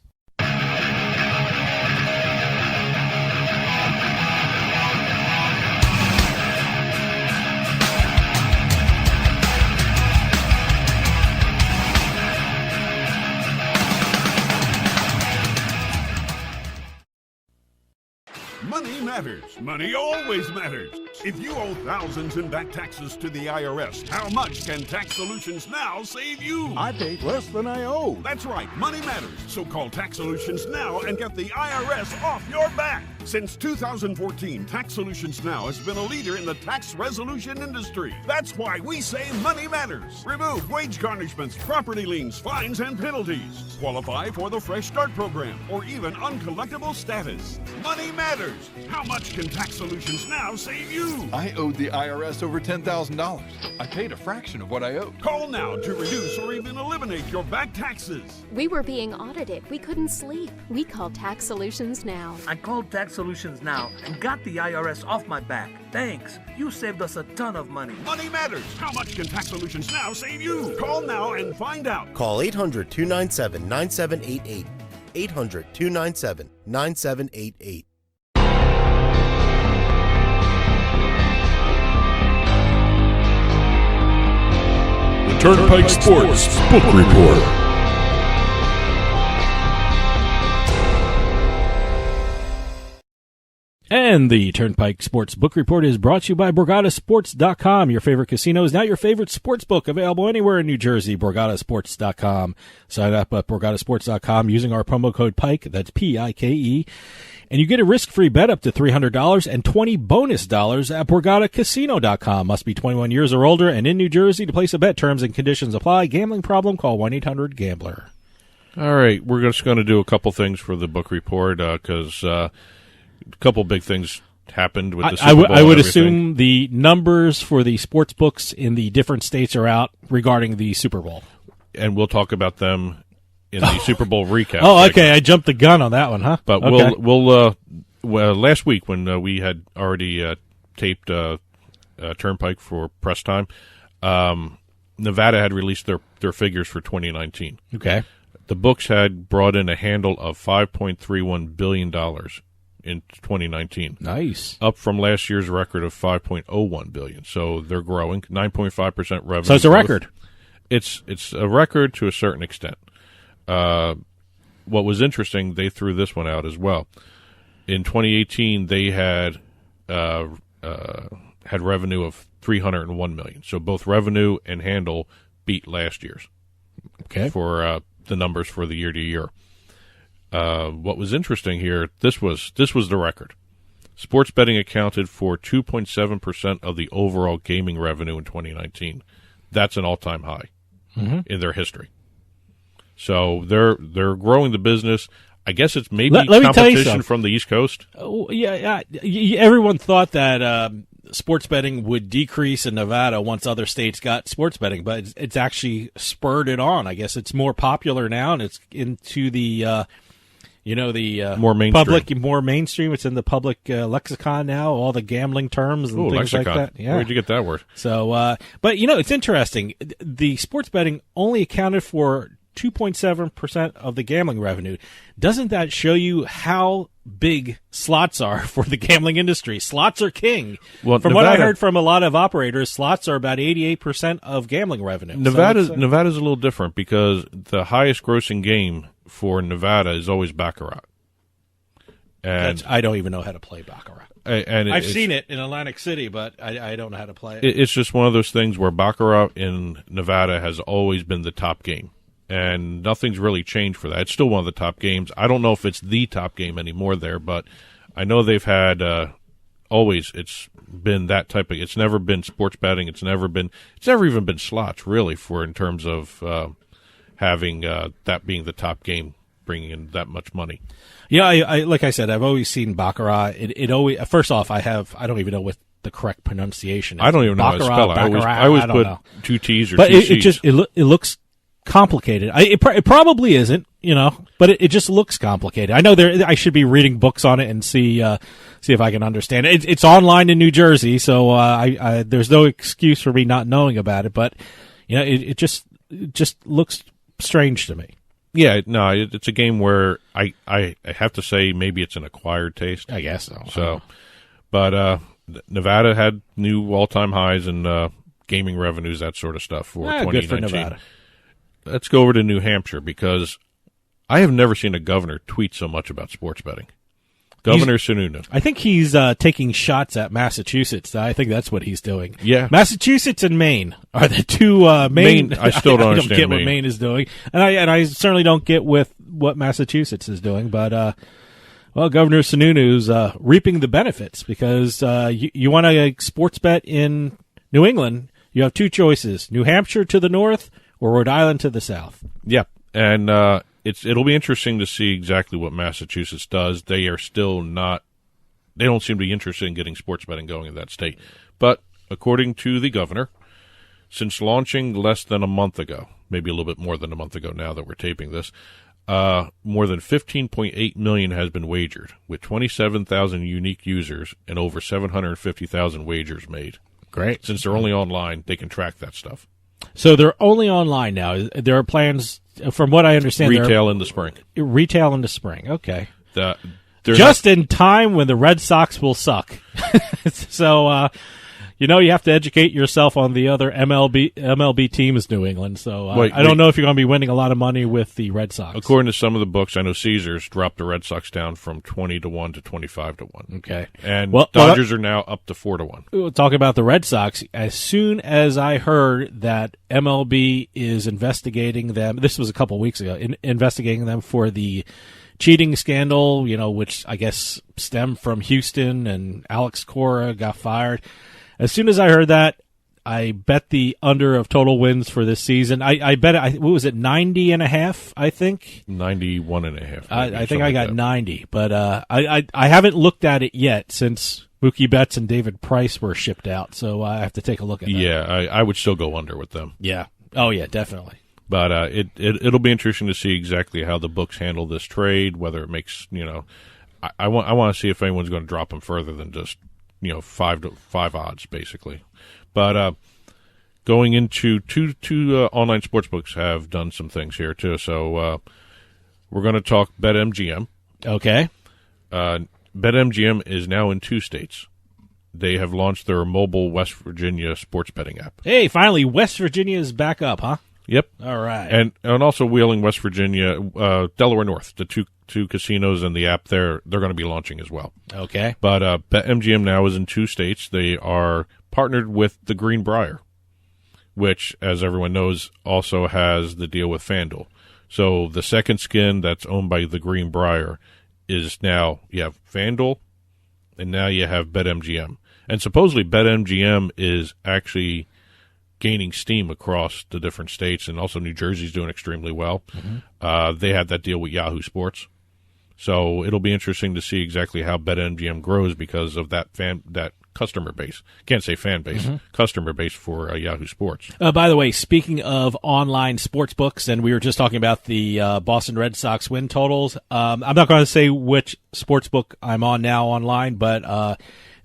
matters. Money always matters. If you owe thousands in back taxes to the IRS, how much can Tax Solutions Now save you? I paid less than I owe. That's right, money matters. So call Tax Solutions Now and get the IRS off your back. Since 2014, Tax Solutions Now has been a leader in the tax resolution industry. That's why we say money matters. Remove wage garnishments, property liens, fines, and penalties. Qualify for the Fresh Start program or even uncollectible status. Money matters. How much can Tax Solutions Now save you? I owed the IRS over $10,000. I paid a fraction of what I owed. Call now to reduce or even eliminate your back taxes. We were being audited. We couldn't sleep. We called Tax Solutions Now. I called Tax Solutions Now and got the IRS off my back. Thanks. You saved us a ton of money. Money matters. How much can Tax Solutions Now save you? Call now and find out. Call 800-297-9788. 800-297-9788. The Turnpike Sports Book Report. And the Turnpike Sports Book Report is brought to you by BorgataSports.com. Your favorite casino is now your favorite sports book, available anywhere in New Jersey. BorgataSports.com. Sign up at BorgataSports.com using our promo code PIKE, that's P-I-K-E, and you get a risk-free bet up to $300 and $20 bonus dollars at BorgataCasino.com. Must be 21 years or older and in New Jersey to place a bet. Terms and conditions apply. Gambling problem? Call 1-800-GAMBLER. All right, we're just going to do a couple things for the book report because a couple big things happened with the Super Bowl. I would assume the numbers for the sports books in the different states are out regarding the Super Bowl. And we'll talk about them in the Super Bowl recap. Oh, okay. Segment. I jumped the gun on that one, huh? But okay. we'll last week when we had already taped Turnpike for press time, Nevada had released their figures for 2019. Okay. The books had brought in a handle of $5.31 billion in 2019. Nice. Up from last year's record of $5.01 billion. So they're growing, 9.5% revenue. So it's a record. It's a record to a certain extent. What was interesting, they threw this one out as well. In 2018, they had revenue of $301 million. So both revenue and handle beat last year's. Okay. For the numbers for the year to year. What was interesting here, this was the record. Sports betting accounted for 2.7% of the overall gaming revenue in 2019. That's an all-time high in their history. So they're growing the business. I guess it's maybe competition from the East Coast. Oh, yeah. Everyone thought that sports betting would decrease in Nevada once other states got sports betting, but it's actually spurred it on. I guess it's more popular now, and it's into the more mainstream. More mainstream. It's in the public lexicon now. All the gambling terms and things lexicon. like that. Yeah. Where'd you get that word? So, but it's interesting. The sports betting only accounted for 2.7% of the gambling revenue. Doesn't that show you how big slots are for the gambling industry? Slots are king. Well, from what I heard from a lot of operators, slots are about 88% of gambling revenue. Nevada's a little different because the highest grossing game for Nevada is always Baccarat. And I don't even know how to play Baccarat. And I've seen it in Atlantic City, but I don't know how to play it. It's just one of those things where Baccarat in Nevada has always been the top game. And nothing's really changed for that. It's still one of the top games. I don't know if it's the top game anymore there, but I know they've had always. It's been that type of. It's never been sports betting. It's never even been slots really in terms of having that being the top game, bringing in that much money. Yeah, I like I said, I've always seen Baccarat. It always. First off, I don't even know what the correct pronunciation is. I don't even know how to spell it. I always put two T's or two C's. But it looks complicated. It probably isn't, but it just looks complicated. I know I should be reading books on it and see if I can understand it. It's online in New Jersey, so there's no excuse for me not knowing about it. But it just looks strange to me. Yeah, no, it's a game where I have to say maybe it's an acquired taste. I guess so. So, but Nevada had new all-time highs in gaming revenues, that sort of stuff for 2019. Good for Nevada. Let's go over to New Hampshire because I have never seen a governor tweet so much about sports betting. Governor Sununu. I think he's taking shots at Massachusetts. I think that's what he's doing. Yeah. Massachusetts and Maine are the two Maine. I still don't understand get what Maine is doing, and I certainly don't get with what Massachusetts is doing. But well, Governor Sununu's reaping the benefits because you want a sports bet in New England. You have two choices: New Hampshire to the north or Rhode Island to the south. Yeah, and it'll be interesting to see exactly what Massachusetts does. They are still not. They don't seem to be interested in getting sports betting going in that state. But according to the governor, since launching less than a month ago, maybe a little bit more than a month ago now that we're taping this, more than 15.8 million has been wagered, with 27,000 unique users and over 750,000 wagers made. Great. Since they're only online, they can track that stuff. So they're only online now. There are plans, from what I understand. Retail in the spring. Retail in the spring. Okay. Just in time when the Red Sox will suck. So, you have to educate yourself on the other MLB teams, New England. So I don't know if you're going to be winning a lot of money with the Red Sox. According to some of the books, I know Caesars dropped the Red Sox down from 20-1 to 25-1. Okay. And Dodgers are now up to 4-1. We'll talk about the Red Sox. As soon as I heard that MLB is investigating them, this was a couple weeks ago, investigating them for the cheating scandal, which I guess stemmed from Houston and Alex Cora got fired. As soon as I heard that, I bet the under of total wins for this season. I bet it, what was it, 90.5, I think? 91.5. I think I got 90, but I haven't looked at it yet since Mookie Betts and David Price were shipped out, so I have to take a look at that. Yeah, I would still go under with them. Yeah. Oh, yeah, definitely. But it'll be interesting to see exactly how the books handle this trade, whether it makes, I want to see if anyone's going to drop them further than just, 5 odds, basically. But going into two online sportsbooks have done some things here, too. So we're going to talk BetMGM. Okay. BetMGM is now in 2 states. They have launched their mobile West Virginia sports betting app. Hey, finally, West Virginia is back up, huh? Yep. All right. And also Wheeling, West Virginia, Delaware North, the two casinos and the app there, they're going to be launching as well. Okay. But BetMGM now is in 2 states. They are partnered with the Greenbrier, which, as everyone knows, also has the deal with FanDuel. So the second skin that's owned by the Greenbrier is now you have FanDuel, and now you have BetMGM. And supposedly BetMGM is actually gaining steam across the different states, and also New Jersey's doing extremely well. Mm-hmm. They had that deal with Yahoo Sports. So it'll be interesting to see exactly how BetMGM grows because of that customer base. Can't say fan base, mm-hmm. Customer base for Yahoo Sports. By the way, speaking of online sports books, and we were just talking about the Boston Red Sox win totals, I'm not going to say which sports book I'm on now online, but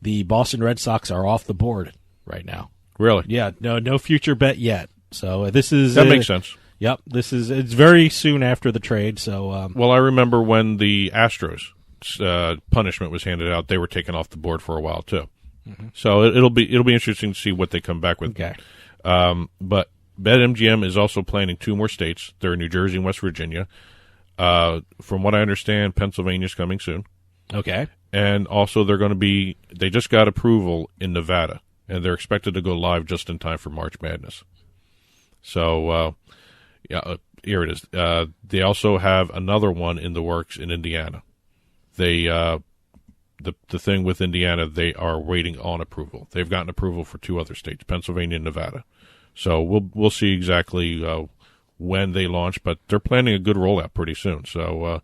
the Boston Red Sox are off the board right now. Really? Yeah, no future bet yet. So this is that makes sense. Yep, it's very soon after the trade. So well, I remember when the Astros punishment was handed out, they were taken off the board for a while too. Mm-hmm. So it'll be interesting to see what they come back with. Okay. But BetMGM is also planning 2 more states. They're in New Jersey and West Virginia. From what I understand, Pennsylvania's coming soon. Okay. And also they just got approval in Nevada, and they're expected to go live just in time for March Madness. So, here it is. They also have another one in the works in Indiana. They the thing with Indiana, they are waiting on approval. They've gotten approval for 2 other states, Pennsylvania and Nevada. So we'll see exactly when they launch, but they're planning a good rollout pretty soon. So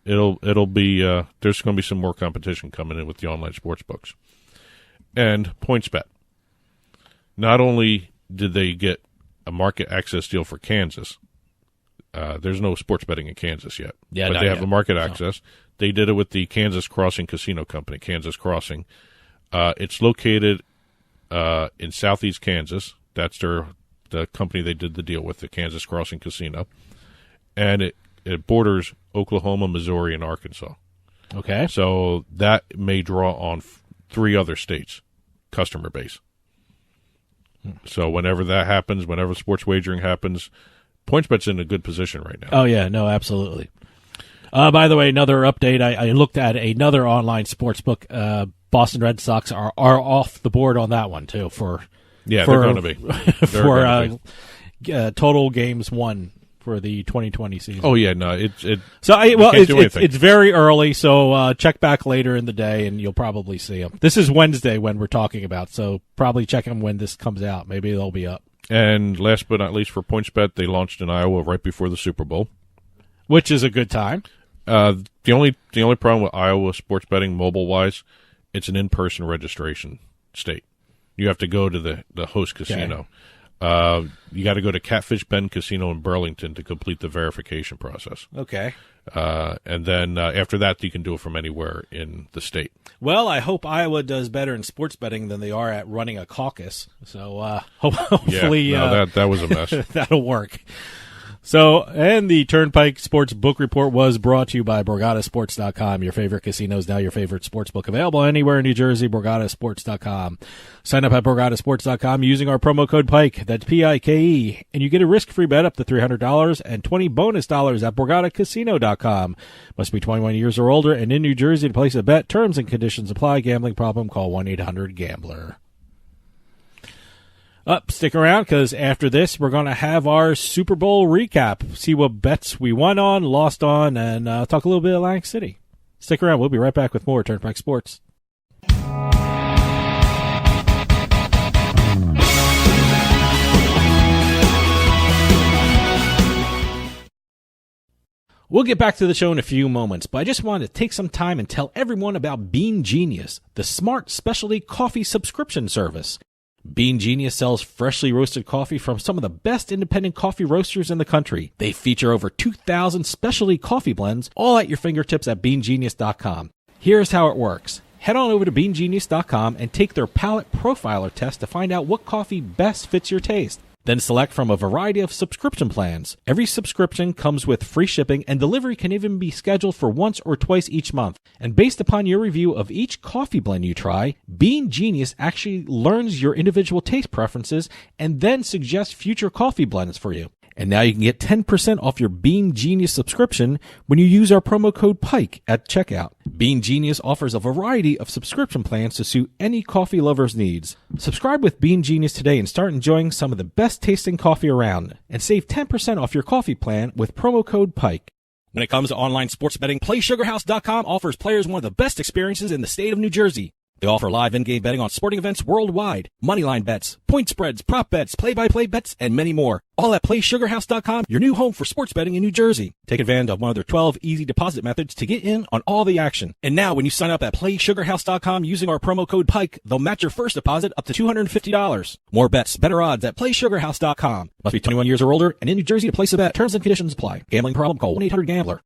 it'll be there's going to be some more competition coming in with the online sports books. And PointsBet. Not only did they get a market access deal for Kansas, there's no sports betting in Kansas yet. Yeah, but they have a market access. They did it with the Kansas Crossing Casino Company, Kansas Crossing. It's located in southeast Kansas. That's the company they did the deal with, the Kansas Crossing Casino. And it borders Oklahoma, Missouri, and Arkansas. Okay. So that may draw on 3 other states' customer base. So whenever that happens, whenever sports wagering happens, PointsBet's in a good position right now. Oh, yeah. No, absolutely. By the way, another update. I looked at another online sports book. Boston Red Sox are off the board on that one too. They're going to be for total games won for the 2020 season. Oh yeah, no, it's very early. So check back later in the day, and you'll probably see them. This is Wednesday when we're talking about, so probably check them when this comes out. Maybe they'll be up. And last but not least, for PointsBet, they launched in Iowa right before the Super Bowl, which is a good time. The only problem with Iowa sports betting mobile wise, it's an in-person registration state. You have to go to the host casino. Okay. You got to go to Catfish Bend Casino in Burlington to complete the verification process. Okay. And then after that, you can do it from anywhere in the state. Well, I hope Iowa does better in sports betting than they are at running a caucus. So hopefully that was a mess. That'll work. So, and the Turnpike Sports Book Report was brought to you by BorgataSports.com. Your favorite casinos, now your favorite sports book. Available anywhere in New Jersey, BorgataSports.com. Sign up at BorgataSports.com using our promo code PIKE, that's P-I-K-E, and you get a risk-free bet up to $300 and $20 bonus at BorgataCasino.com. Must be 21 years or older and in New Jersey to place a bet. Terms and conditions apply. Gambling problem, call 1-800-GAMBLER. Stick around, because after this, we're going to have our Super Bowl recap, see what bets we won on, lost on, and talk a little bit of Atlantic City. Stick around. We'll be right back with more Turnpike Sports. We'll get back to the show in a few moments, but I just wanted to take some time and tell everyone about Bean Genius, the smart specialty coffee subscription service. Bean Genius sells freshly roasted coffee from some of the best independent coffee roasters in the country. They feature over 2,000 specialty coffee blends, all at your fingertips at BeanGenius.com. Here's how it works. Head on over to BeanGenius.com and take their palate profiler test to find out what coffee best fits your taste. Then select from a variety of subscription plans. Every subscription comes with free shipping, and delivery can even be scheduled for once or twice each month. And based upon your review of each coffee blend you try, Bean Genius actually learns your individual taste preferences and then suggests future coffee blends for you. And now you can get 10% off your Bean Genius subscription when you use our promo code PIKE at checkout. Bean Genius offers a variety of subscription plans to suit any coffee lover's needs. Subscribe with Bean Genius today and start enjoying some of the best tasting coffee around. And save 10% off your coffee plan with promo code PIKE. When it comes to online sports betting, PlaySugarHouse.com offers players one of the best experiences in the state of New Jersey. They offer live in-game betting on sporting events worldwide, moneyline bets, point spreads, prop bets, play-by-play bets, and many more. All at PlaySugarHouse.com, your new home for sports betting in New Jersey. Take advantage of one of their 12 easy deposit methods to get in on all the action. And now, when you sign up at PlaySugarHouse.com using our promo code PIKE, they'll match your first deposit up to $250. More bets, better odds at PlaySugarHouse.com. Must be 21 years or older and in New Jersey to place a bet. Terms and conditions apply. Gambling problem? Call 1-800-GAMBLER.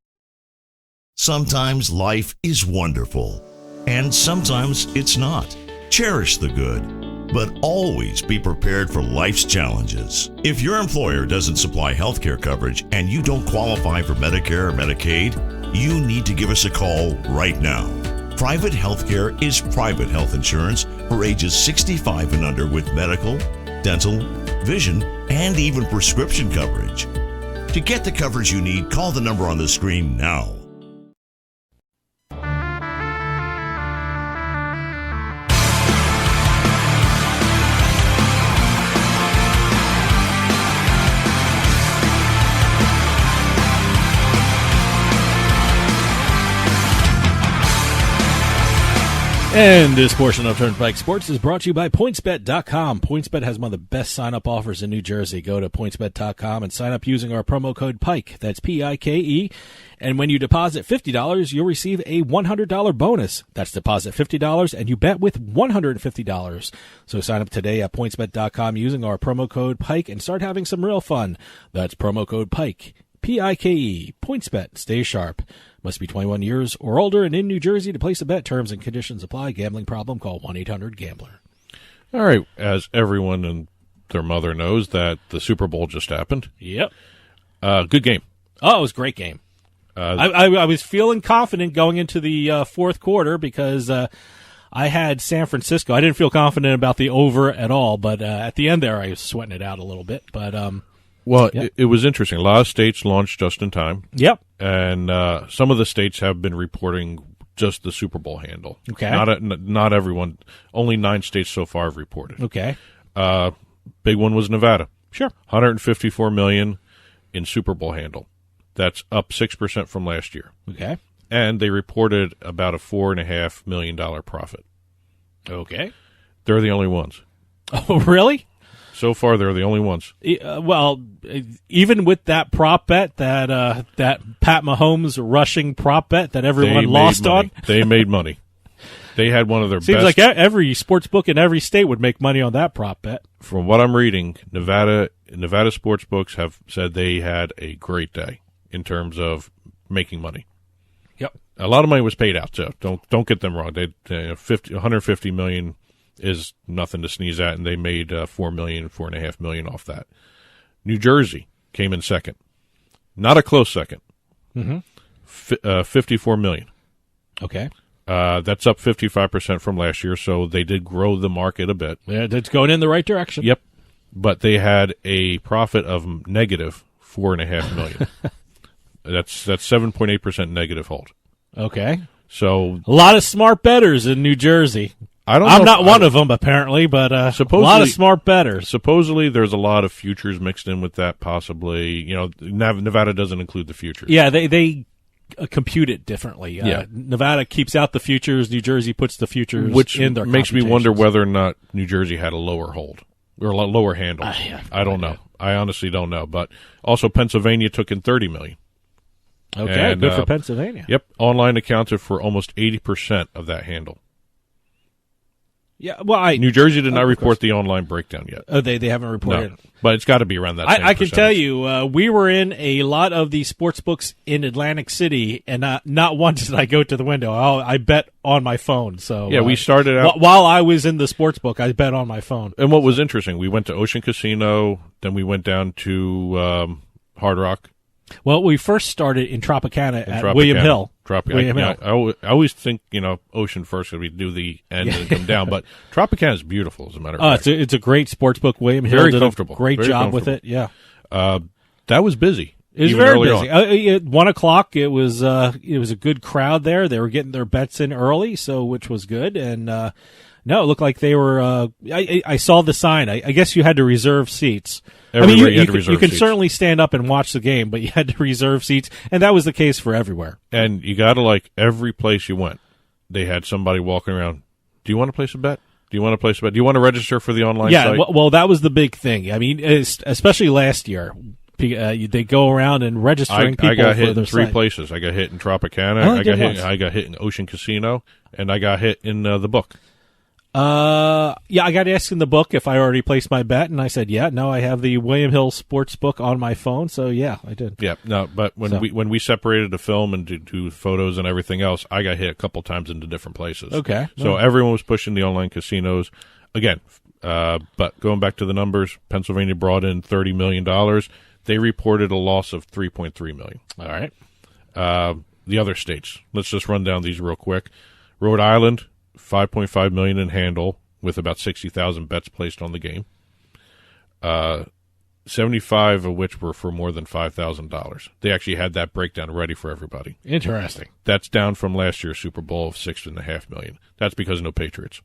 Sometimes life is wonderful, and sometimes it's not. Cherish the good, but always be prepared for life's challenges. If your employer doesn't supply health care coverage and you don't qualify for Medicare or Medicaid, you need to give us a call right now. Private health care is private health insurance for ages 65 and under with medical, dental, vision, and even prescription coverage. To get the coverage you need, call the number on the screen now. And this portion of Turnpike Sports is brought to you by PointsBet.com. PointsBet has one of the best sign-up offers in New Jersey. Go to PointsBet.com and sign up using our promo code PIKE. That's P-I-K-E. And when you deposit $50, you'll receive a $100 bonus. That's deposit $50 and you bet with $150. So sign up today at PointsBet.com using our promo code PIKE and start having some real fun. That's promo code PIKE. P-I-K-E. PointsBet. Stay sharp. Must be 21 years or older and in New Jersey to place a bet. Terms and conditions apply. Gambling problem? Call 1-800-GAMBLER. All right. As everyone and their mother knows, that the Super Bowl just happened. Yep. Good game. Oh, it was a great game. I was feeling confident going into the fourth quarter because I had San Francisco. I didn't feel confident about the over at all, but at the end there I was sweating it out a little bit. But Well, Yep. it was interesting. A lot of states launched just in time. Yep. And some of the states have been reporting just the Super Bowl handle. Okay. Not everyone. Only 9 states so far have reported. Okay. Big one was Nevada. Sure. $154 million in Super Bowl handle. That's up 6% from last year. Okay. And they reported about a $4.5 million profit. Okay. They're the only ones. Oh, really? So far, they're the only ones. Well, even with that prop bet, that Pat Mahomes rushing prop bet that everyone lost on, they made money. They had one of their Seems best. like every sports book in every state would make money on that prop bet. From what I'm reading, Nevada sports books have said they had a great day in terms of making money. Yep. A lot of money was paid out, so don't get them wrong. They $150 million is nothing to sneeze at, and they made $4.5 million off that. New Jersey came in second, not a close second. Mm-hmm. $54 million. Okay. That's up 55% from last year, so they did grow the market a bit. Yeah, that's going in the right direction. Yep. But they had a profit of negative $4.5 million. That's 7.8% negative hold. Okay. So a lot of smart bettors in New Jersey. I'm not one of them, apparently, but a lot of smart bettors. Supposedly, there's a lot of futures mixed in with that, possibly. Nevada doesn't include the futures. Yeah, they compute it differently. Yeah. Nevada keeps out the futures. New Jersey puts the futures Which in their makes me wonder whether or not New Jersey had a lower hold or a lower handle. I don't know. I honestly don't know. But also, Pennsylvania took in $30 million. Okay, and, good for Pennsylvania. Yep, online accounted for almost 80% of that handle. Yeah, well, New Jersey did not report the online breakdown yet. Oh, they haven't reported. No, but it's got to be around that. Same I can tell percentage. you, we were in a lot of the sports books in Atlantic City, and not once did I go to the window. I bet on my phone. So yeah, we started out while I was in the sports book. I bet on my phone. And what was interesting, we went to Ocean Casino, then we went down to Hard Rock. Well, we first started in Tropicana at William Hill. William Hill. I always think, Ocean first, so we do the end and come down. But Tropicana is beautiful, as a matter of fact. It's a great sports book. William Hill very did comfortable. a great very job with it. Yeah. That was busy. It was even very early busy. on. At 1 o'clock, it was a good crowd there. They were getting their bets in early, which was good. And no, it looked like they were. I saw the sign. I guess you had to reserve seats. You can certainly stand up and watch the game, but you had to reserve seats, and that was the case for everywhere. And you got to every place you went, they had somebody walking around. Do you want to place a bet? Do you want to place a bet? Do you want to register for the online site? Yeah, well, that was the big thing. I mean, especially last year. They go around and registering people. I got hit for in 3 site. places. I got hit in Tropicana. I got hit in Ocean Casino, and I got hit in the book. Yeah, I got asked in the book if I already placed my bet, and I said, yeah, no, I have the William Hill sports book on my phone, so yeah, I did. Yeah, no, but when we separated the film and do photos and everything else, I got hit a couple times into different places. Okay. So everyone was pushing the online casinos. Again, but going back to the numbers, Pennsylvania brought in $30 million. They reported a loss of $3.3 million. All right. The other states, let's just run down these real quick. Rhode Island, $5.5 million in handle with about 60,000 bets placed on the game. 75 of which were for more than $5,000. They actually had that breakdown ready for everybody. Interesting. That's down from last year's Super Bowl of $6.5 million. That's because no Patriots.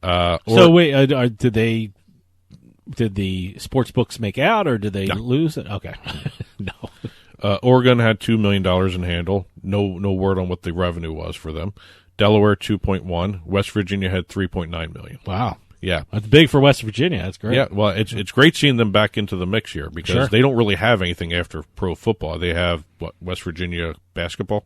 So wait, did the sports books make out, or did they lose it? Okay, no. Oregon had $2 million in handle. No word on what the revenue was for them. Delaware 2.1. West Virginia had 3.9 million. Wow. Yeah, that's big for West Virginia. That's great. Yeah, well, it's great seeing them back into the mix here because they don't really have anything after pro football. They have West Virginia basketball.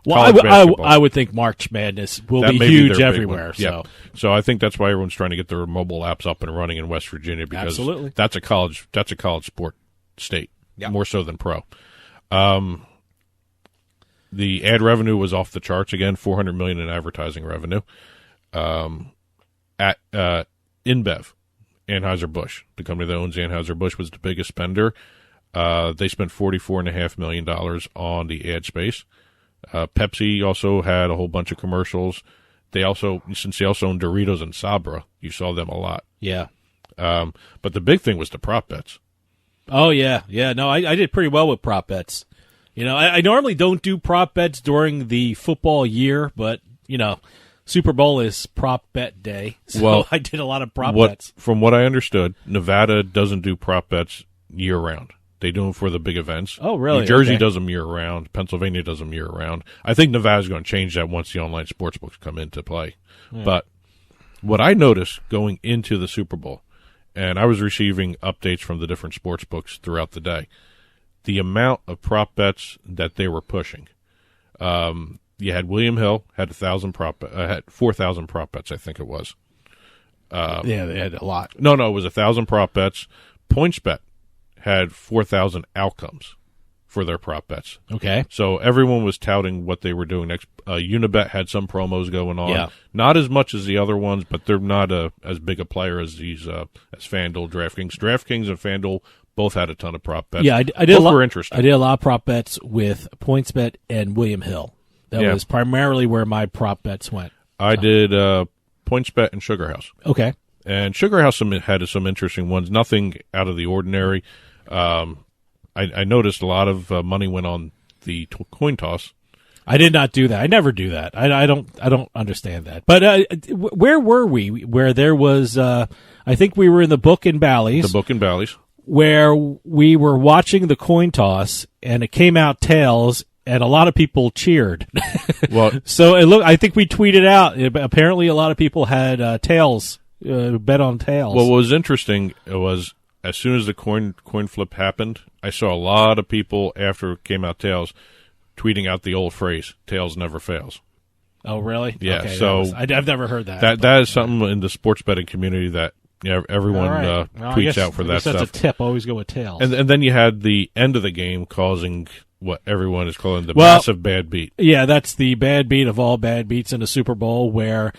Well, I would think March Madness will be huge everywhere. So I think that's why everyone's trying to get their mobile apps up and running in West Virginia because that's a college sport state more so than pro. The ad revenue was off the charts again, $400 million in advertising revenue. At InBev, Anheuser-Busch, the company that owns Anheuser-Busch, was the biggest spender. They spent $44.5 million on the ad space. Pepsi also had a whole bunch of commercials. Since they also own Doritos and Sabra, you saw them a lot. Yeah. But the big thing was the prop bets. Oh, yeah. Yeah, no, I did pretty well with prop bets. I normally don't do prop bets during the football year, but, Super Bowl is prop bet day, so I did a lot of prop bets. From what I understood, Nevada doesn't do prop bets year-round. They do them for the big events. Oh, really? New Jersey does them year-round. Pennsylvania does them year-round. I think Nevada's going to change that once the online sports books come into play. Yeah. But what I noticed going into the Super Bowl, and I was receiving updates from the different sports books throughout the day, the amount of prop bets that they were pushing. You had William Hill had 4,000 prop bets, I think it was. Yeah, they had a lot. No, it was 1,000 prop bets. PointsBet had 4,000 outcomes for their prop bets. Okay. So everyone was touting what they were doing next. Unibet had some promos going on. Yeah. Not as much as the other ones, but they're not as big a player as these as FanDuel, DraftKings. DraftKings and FanDuel both had a ton of prop bets. Yeah, I did both a lot. Were interesting. I did a lot of prop bets with PointsBet and William Hill. That was primarily where my prop bets went. I did PointsBet and Sugar House. Okay. And Sugar House had some interesting ones. Nothing out of the ordinary. I noticed a lot of money went on the coin toss. I did not do that. I never do that. I don't understand that. But where were we? Where there was, I think we were in the Book in Bally's. The Book in Bally's. Where we were watching the coin toss, and it came out tails, and a lot of people cheered. Well, so I think we tweeted out. Apparently, a lot of people had tails, bet on tails. Well, what was interesting was as soon as the coin flip happened, I saw a lot of people after it came out tails tweeting out the old phrase "tails never fails." Oh, really? Yeah. Okay, so I've never heard that. That is something in the sports betting community that everyone tweets out for that stuff. That's a tip. Always go with tails. And then you had the end of the game causing what everyone is calling the massive bad beat. Yeah, that's the bad beat of all bad beats in the Super Bowl, where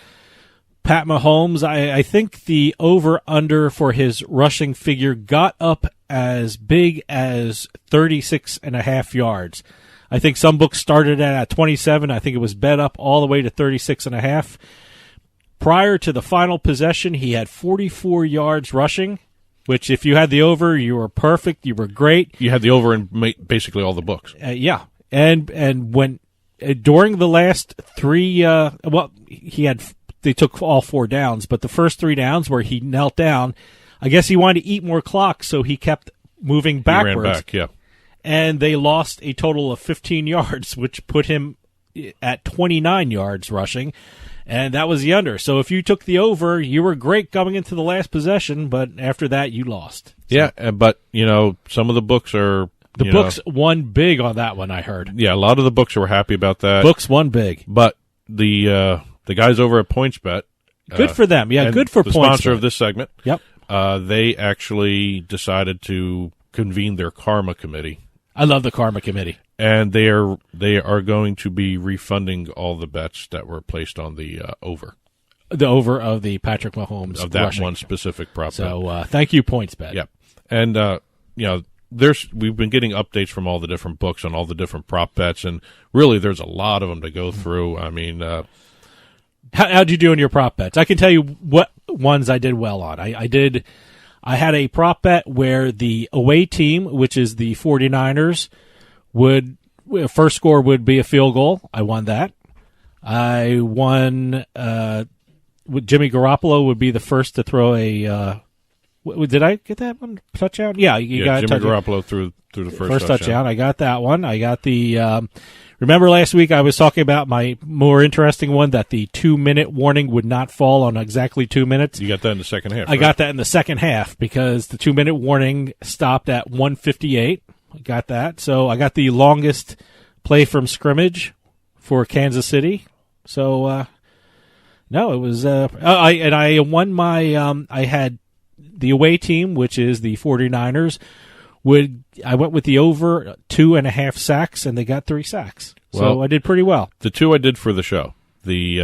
Pat Mahomes, I think the over-under for his rushing figure got up as big as 36.5 yards. I think some books started at 27. I think it was bet up all the way to 36.5. Prior to the final possession, he had 44 yards rushing, which if you had the over, you were perfect. You were great. You had the over in basically all the books. Yeah. And when during the last three, they took all 4 downs, but the first 3 downs where he knelt down, I guess he wanted to eat more clock, so he kept moving backwards. He ran back, yeah. And they lost a total of 15 yards, which put him at 29 yards rushing. And that was the under. So if you took the over, you were great coming into the last possession, but after that, you lost. So. Yeah, but, some of the books are... The books won big on that one, I heard. Yeah, a lot of the books were happy about that. Books won big. But the guys over at PointsBet... Good for them. Yeah, good for PointsBet. The sponsor of this segment. Yep. They actually decided to convene their Karma Committee. I love the Karma Committee. And they are going to be refunding all the bets that were placed on the over. The over of the Patrick Mahomes of that rushing. one specific prop bet. So thank you, PointsBet. Yep. And we've been getting updates from all the different books on all the different prop bets, and really there's a lot of them to go through. I mean, how'd you do in your prop bets? I can tell you what ones I did well on. I had a prop bet where the away team, which is the 49ers, first score would be a field goal. I won that. I won Jimmy Garoppolo would be the first to throw a did I get that one? Touchdown? Yeah, you got Jimmy Garoppolo threw the first touchdown. I got that one. I got the remember last week I was talking about my more interesting one that the 2-minute warning would not fall on exactly 2 minutes. You got that in the second half. I got that in the second half because the 2-minute warning stopped at 1:58. I got that. So I got the longest play from scrimmage for Kansas City. So no, it was I won my I had the away team, which is the 49ers. I went with the over 2.5 sacks, and they got 3 sacks. So I did pretty well. The 2 I did for the show. The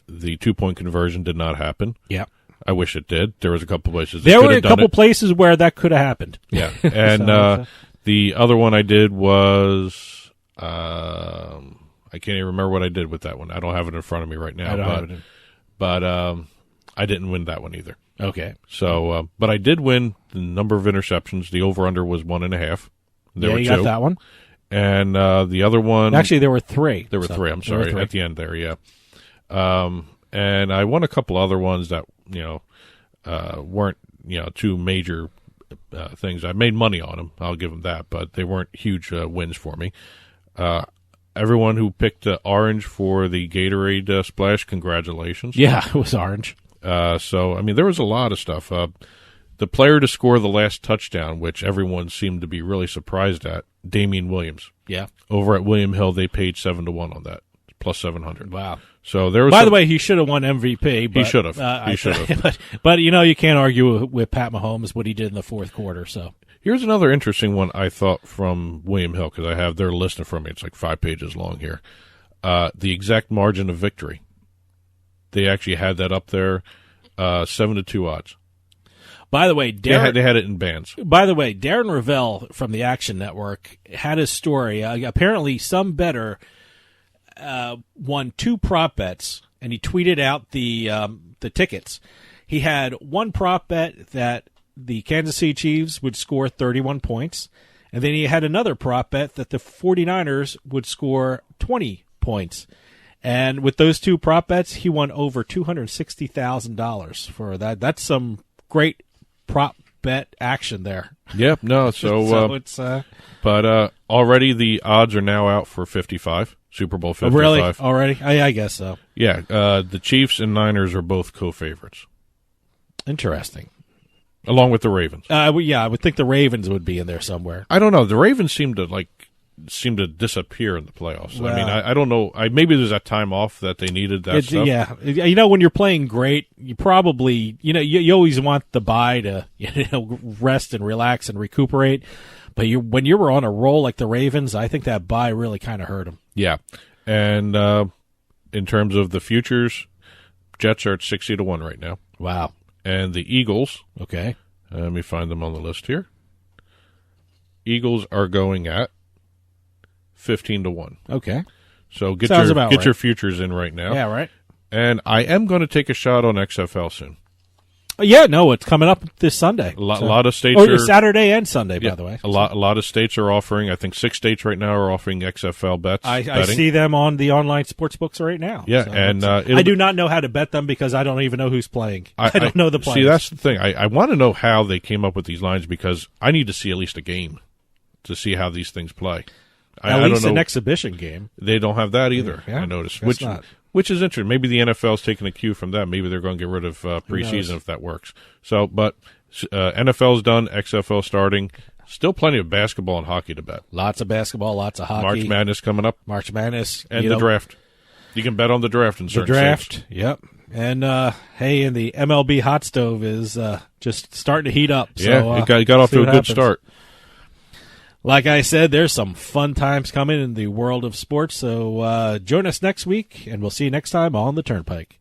2-point conversion did not happen. Yeah. I wish it did. There was a couple places. There were a couple places where that could have happened. Yeah. And the other one I did was I can't even remember what I did with that one. I don't have it in front of me right now. I don't have it. But I didn't win that one either. Okay. So, but I did win the number of interceptions. The over-under was 1.5. There were you 2. got that one. And the other one... Actually, there were 3. There were 3, I'm sorry, at the end there, yeah. And I won a couple other ones that, weren't, too major things. I made money on them, I'll give them that, but they weren't huge wins for me. Everyone who picked orange for the Gatorade splash, congratulations. Yeah, it was orange. So, there was a lot of stuff. The player to score the last touchdown, which everyone seemed to be really surprised at, Damian Williams. Yeah. Over at William Hill, they paid 7-1 on that, plus 700. Wow. So there was. By the way, he should have won MVP. But, he should have. He should have. But you can't argue with Pat Mahomes what he did in the fourth quarter. So here's another interesting one I thought from William Hill, because I have their list in front of me. It's like 5 pages long here. The exact margin of victory. They actually had that up there, 7-2 odds. By the way, they had it in bands. By the way, Darren Ravel from the Action Network had his story. Apparently, some bettor won 2 prop bets, and he tweeted out the tickets. He had one prop bet that the Kansas City Chiefs would score 31 points, and then he had another prop bet that the 49ers would score 20 points. And with those 2 prop bets, he won over $260,000 for that. That's some great prop bet action there. Yep. No. So it's. But already the odds are now out for 55. Super Bowl 55. Really? Already? I guess so. Yeah. The Chiefs and Niners are both co-favorites. Interesting. Along with the Ravens. I would think the Ravens would be in there somewhere. I don't know. The Ravens seem to disappear in the playoffs. Well, I don't know. Maybe there's that time off that they needed that stuff. Yeah. When you're playing great, you probably, you always want the bye to, rest and relax and recuperate. But when you were on a roll like the Ravens, I think that bye really kind of hurt them. Yeah. And in terms of the futures, Jets are at 60-1 right now. Wow. And the Eagles. Okay. Let me find them on the list here. Eagles are going at 15-1. Okay. So get right. your futures in right now. Yeah, right. And I am going to take a shot on XFL soon. Yeah, no, it's coming up this Sunday. A lot of states are Saturday and Sunday, by the way. A lot of states are offering. I think 6 states right now are offering XFL bets. I see them on the online sports books right now. Yeah, so and I do not know how to bet them because I don't even know who's playing. I don't know the players. See, that's the thing. I want to know how they came up with these lines because I need to see at least a game to see how these things play. At least an exhibition game. They don't have that either. Yeah, I noticed. Which is interesting. Maybe the NFL's taking a cue from that. Maybe they're going to get rid of preseason if that works. So, but NFL's done, XFL starting. Still plenty of basketball and hockey to bet. Lots of basketball, lots of hockey. March Madness coming up. March Madness. And the draft. You can bet on the draft in certain states. Yep. And, and the MLB hot stove is just starting to heat up. Yeah, it got off to a good start. Like I said, there's some fun times coming in the world of sports, so join us next week, and we'll see you next time on the Turnpike.